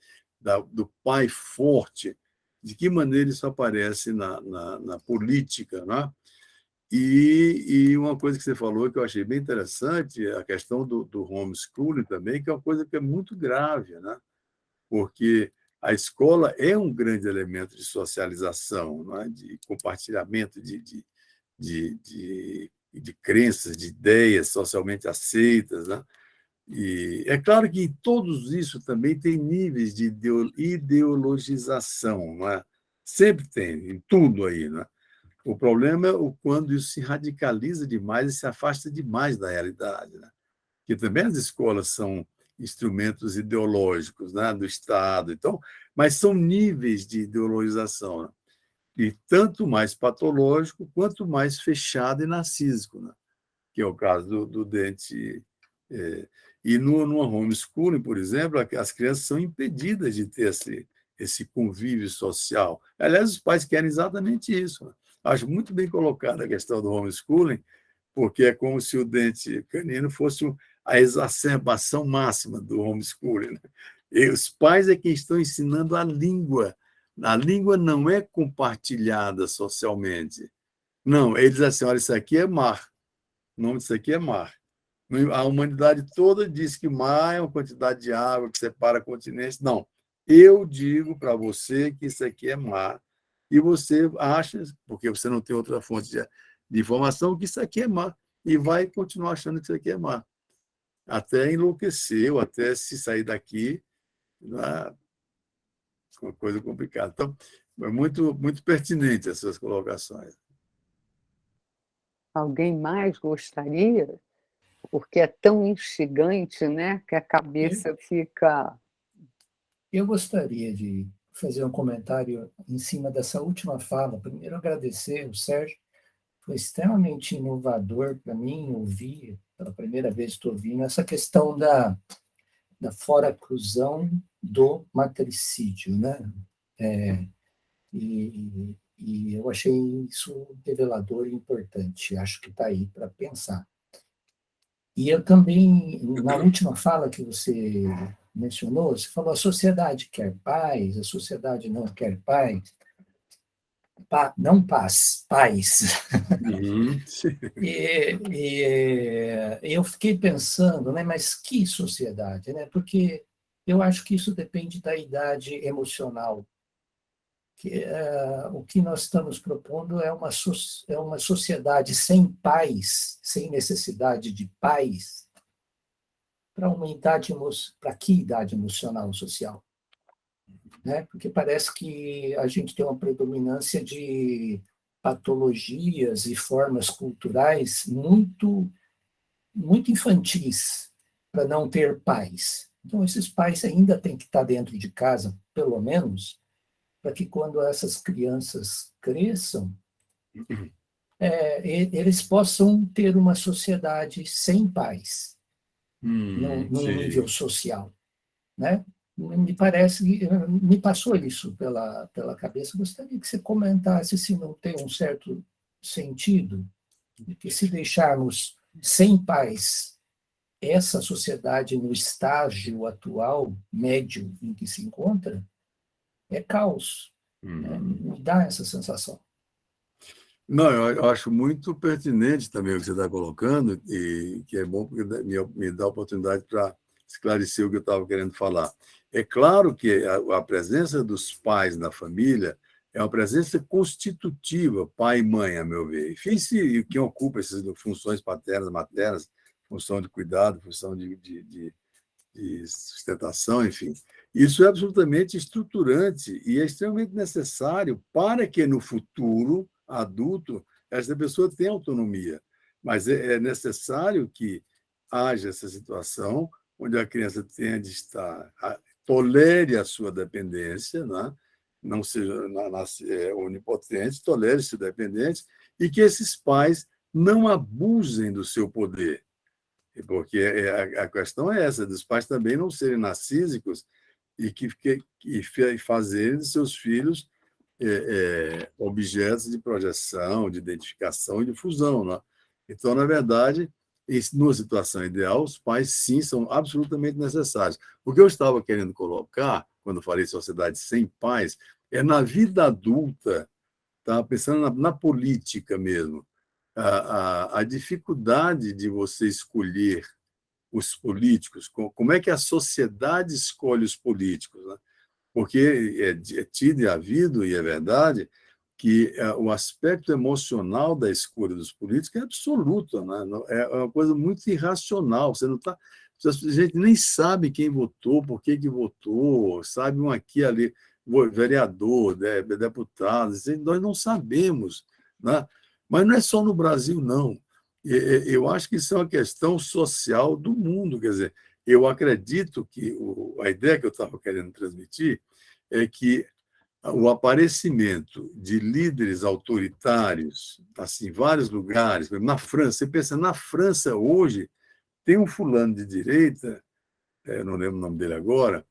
do pai forte, de que maneira isso aparece na política, né? E uma coisa que você falou que eu achei bem interessante, a questão do homeschooling também, que é uma coisa que é muito grave, né? Porque a escola é um grande elemento de socialização, não é? De compartilhamento de crenças, de ideias socialmente aceitas, né? E é claro que todos isso também tem níveis de ideologização, não é? Sempre tem, em tudo aí, né? O problema é quando isso se radicaliza demais e se afasta demais da realidade, né? Que também as escolas são instrumentos ideológicos, né, do Estado, então, mas são níveis de ideologização, né? E tanto mais patológico quanto mais fechado e narcísico, né? que é o caso do dente. E no homeschooling, por exemplo, as crianças são impedidas de ter esse convívio social. Aliás, os pais querem exatamente isso, né? Acho muito bem colocada a questão do homeschooling, porque é como se o dente canino fosse a exacerbação máxima do homeschooling, né? E os pais é quem estão ensinando a língua. A língua não é compartilhada socialmente. Não, eles dizem assim, olha, isso aqui é mar. O nome disso aqui é mar. A humanidade toda diz que mar é uma quantidade de água que separa continentes. Não, eu digo para você que isso aqui é mar, e você acha, porque você não tem outra fonte de informação, que isso aqui é mar, e vai continuar achando que isso aqui é mar. Até enlouquecer, ou até se sair daqui, né? Uma coisa complicada. Então, é muito, muito pertinente essas colocações. Alguém mais gostaria? Porque é tão instigante, né, que a cabeça fica... Eu gostaria de fazer um comentário em cima dessa última fala. Primeiro, agradecer o Sérgio. Foi extremamente inovador para mim ouvir, pela primeira vez estou ouvindo, essa questão da foraclusão do matricídio, né? E eu achei isso revelador e importante. Acho que está aí para pensar. E eu também, na última fala que você mencionou, você falou a sociedade quer paz, a sociedade não quer paz. Não paz. E eu fiquei pensando, né, mas que sociedade? Né? Porque eu acho que isso depende da idade emocional. O que nós estamos propondo é uma sociedade sem paz, sem necessidade de paz, para que idade emocional social? Né? Porque parece que a gente tem uma predominância de patologias e formas culturais muito, muito infantis para não ter paz. Então, esses pais ainda têm que estar dentro de casa, pelo menos, para que quando essas crianças cresçam, eles possam ter uma sociedade sem paz, no nível social, né? Me parece, me passou isso pela cabeça. Gostaria que você comentasse se não tem um certo sentido de que se deixarmos sem paz essa sociedade no estágio atual, médio, em que se encontra, é caos. Né? Me dá essa sensação. Não, eu acho muito pertinente também o que você está colocando, e que é bom porque me dá a oportunidade para esclarecer o que eu estava querendo falar. É claro que a presença dos pais na família é uma presença constitutiva, pai e mãe, a meu ver. E quem ocupa essas funções paternas, maternas, função de cuidado, função de sustentação, enfim. Isso é absolutamente estruturante e é extremamente necessário para que, no futuro adulto, essa pessoa tenha autonomia. Mas é necessário que haja essa situação onde a criança tenha de estar, tolere a sua dependência, né? Não seja onipotente, tolere-se dependente, e que esses pais não abusem do seu poder. Porque a questão é essa, dos pais também não serem narcísicos e fazerem de seus filhos objetos de projeção, de identificação e de fusão. Né? Então, na verdade, numa situação ideal, os pais, sim, são absolutamente necessários. O que eu estava querendo colocar, quando falei sociedade sem pais, é na vida adulta, tá? Pensando na política mesmo, a dificuldade de você escolher os políticos, como é que a sociedade escolhe os políticos, né? Porque é tido e havido, e é verdade, que o aspecto emocional da escolha dos políticos é absoluto, né? É uma coisa muito irracional. Você não tá, a gente nem sabe quem votou, por que votou, sabe um aqui, ali, vereador, deputado, nós não sabemos, né? Mas não é só no Brasil, não. Eu acho que isso é uma questão social do mundo. Quer dizer, eu acredito que a ideia que eu estava querendo transmitir é que o aparecimento de líderes autoritários, assim, em vários lugares, por exemplo, na França, você pensa, na França hoje tem um fulano de direita, não lembro o nome dele agora,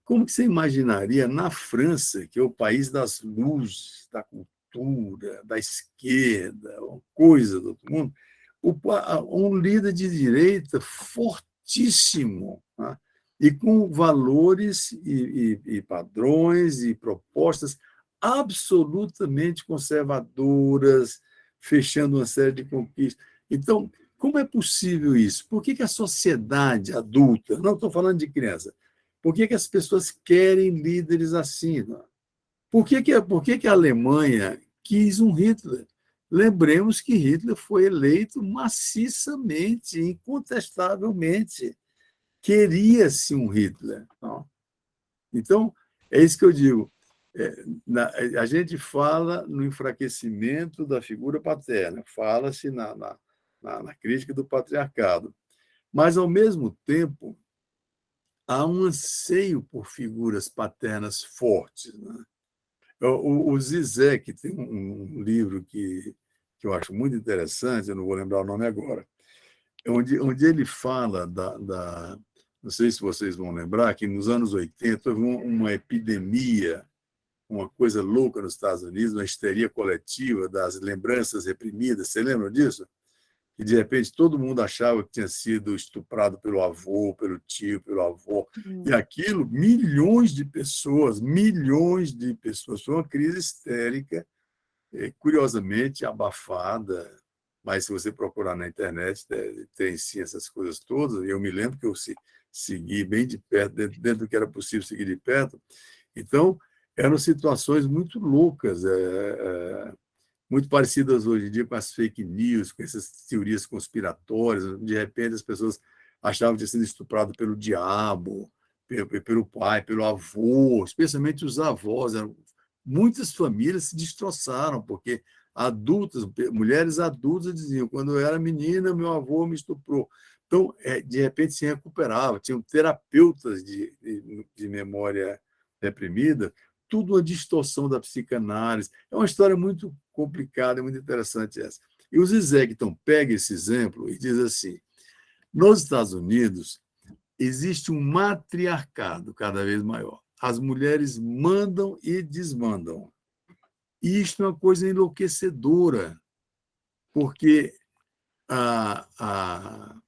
como que você imaginaria na França, que é o país das luzes, da cultura, da esquerda, uma coisa do outro mundo, um líder de direita fortíssimo, né? E com valores e padrões e propostas absolutamente conservadoras, fechando uma série de conquistas. Então, como é possível isso? Por que a sociedade adulta, não estou falando de criança, por que as pessoas querem líderes assim? Por que a Alemanha quis um Hitler? Lembremos que Hitler foi eleito maciçamente, incontestavelmente. Queria-se um Hitler. Não? Então, é isso que eu digo. A gente fala no enfraquecimento da figura paterna, fala-se na crítica do patriarcado, mas, ao mesmo tempo, há um anseio por figuras paternas fortes. Né? O Zizek tem um livro que eu acho muito interessante, eu não vou lembrar o nome agora, onde ele fala não sei se vocês vão lembrar, que nos anos 80 houve uma epidemia, uma coisa louca nos Estados Unidos, uma histeria coletiva das lembranças reprimidas. Você lembra disso? E, de repente, todo mundo achava que tinha sido estuprado pelo avô, pelo tio, pelo avô. E aquilo, milhões de pessoas, foi uma crise histérica, curiosamente abafada, mas se você procurar na internet, tem sim essas coisas todas. Eu me lembro que eu segui bem de perto, dentro do que era possível seguir de perto. Então, eram situações muito loucas, muito parecidas hoje em dia com as fake news, com essas teorias conspiratórias. De repente, as pessoas achavam que tinha sido estuprado pelo diabo, pelo pai, pelo avô, especialmente os avós. Muitas famílias se destroçaram, porque mulheres adultas diziam: quando eu era menina, meu avô me estuprou. Então, de repente, se recuperava. Tinham terapeutas de memória reprimida, tudo uma distorção da psicanálise. É uma história muito complicada, muito interessante essa. E o Zizek, então, pega esse exemplo e diz assim: nos Estados Unidos, existe um matriarcado cada vez maior. As mulheres mandam e desmandam. E isto é uma coisa enlouquecedora, porque a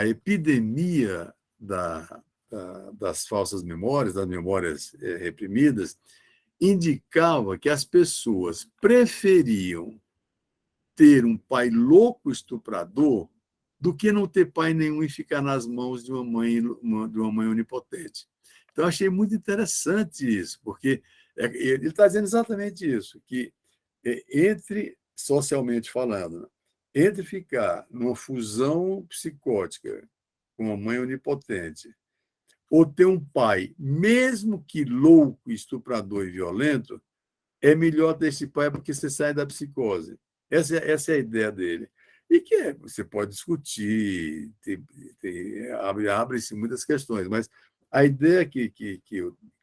epidemia das falsas memórias, das memórias reprimidas, indicava que as pessoas preferiam ter um pai louco estuprador do que não ter pai nenhum e ficar nas mãos de uma mãe onipotente. Então, achei muito interessante isso, porque ele está dizendo exatamente isso, que socialmente falando, entre ficar numa fusão psicótica com uma mãe onipotente ou ter um pai, mesmo que louco, estuprador e violento, é melhor ter esse pai porque você sai da psicose. Essa é a ideia dele. E que você pode discutir, abre-se muitas questões, mas a ideia que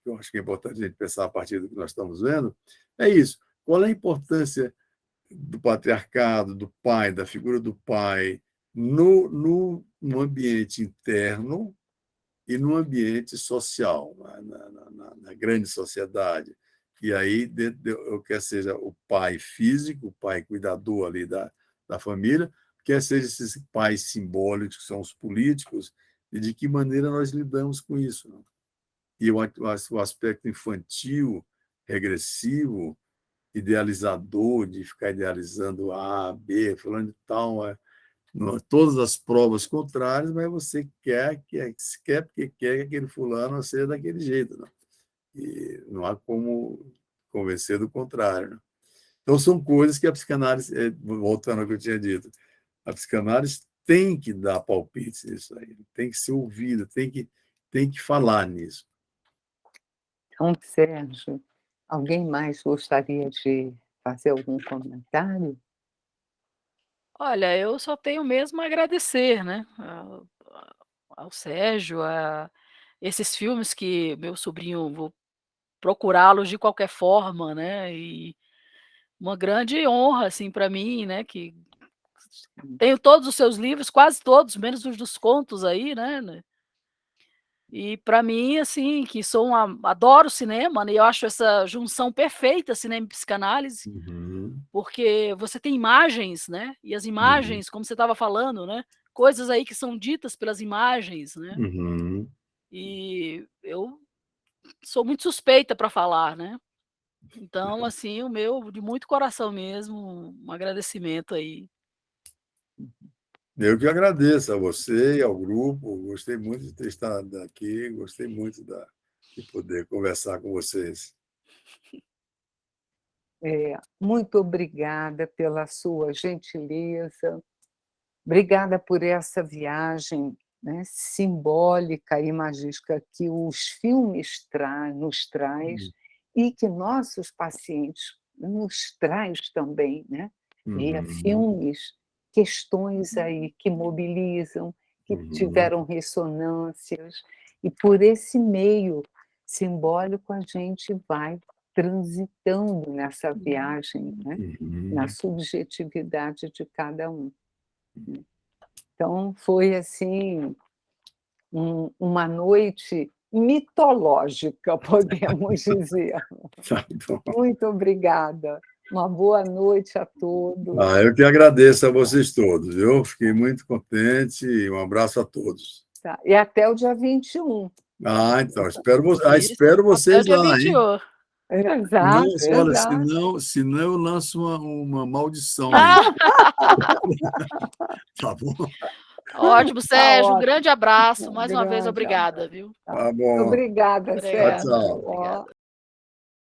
eu acho que é importante a gente pensar a partir do que nós estamos vendo é isso. Qual é a importância do patriarcado, do pai, da figura do pai, no ambiente interno e no ambiente social, na grande sociedade? E aí, quer seja o pai físico, o pai cuidador ali da família, quer seja esses pais simbólicos, que são os políticos, e de que maneira nós lidamos com isso. Não? E o aspecto infantil, regressivo, idealizador, de ficar idealizando A, B, falando de tal, todas as provas contrárias, mas você quer porque quer que aquele fulano seja daquele jeito. Não? E não há como convencer do contrário. Né? Então, são coisas que a psicanálise, voltando ao que eu tinha dito, a psicanálise tem que dar palpites nisso aí, tem que ser ouvida, tem que falar nisso. Então, Sérgio, alguém mais gostaria de fazer algum comentário? Olha, eu só tenho mesmo a agradecer, né, ao Sérgio, a esses filmes que meu sobrinho procurá-los de qualquer forma, né, e uma grande honra, assim, para mim, né, que tenho todos os seus livros, quase todos, menos os dos contos aí, né. E para mim, assim, que sou adoro cinema, né, e eu acho essa junção perfeita, cinema e psicanálise, porque você tem imagens, né, e as imagens, como você estava falando, né, coisas aí que são ditas pelas imagens, né. E eu sou muito suspeita para falar, né. Então, assim, o meu de muito coração mesmo, um agradecimento aí. Eu que agradeço a você e ao grupo, gostei muito de ter estado aqui, gostei muito de poder conversar com vocês. Muito obrigada pela sua gentileza, obrigada por essa viagem, né, simbólica e magística que os filmes nos traz e que nossos pacientes nos traz também, né, via filmes, questões aí que mobilizam, que tiveram ressonâncias, e por esse meio simbólico a gente vai transitando nessa viagem, né, na subjetividade de cada um. Então, foi assim, uma noite mitológica, podemos dizer. Tá bom. Muito obrigada. Uma boa noite a todos. Eu que agradeço a vocês todos, viu? Fiquei muito contente e um abraço a todos. Tá. E até o dia 21. Então, espero vocês Até o dia lá, 21. hein? Exato, Olha, exato. senão eu lanço uma maldição. Tá bom? Ótimo, Sérgio, um ótimo. grande abraço, mais uma vez Grande obrigada, abraço. viu. Tá bom. Obrigada, Obrigada, Sérgio. tchau. obrigada.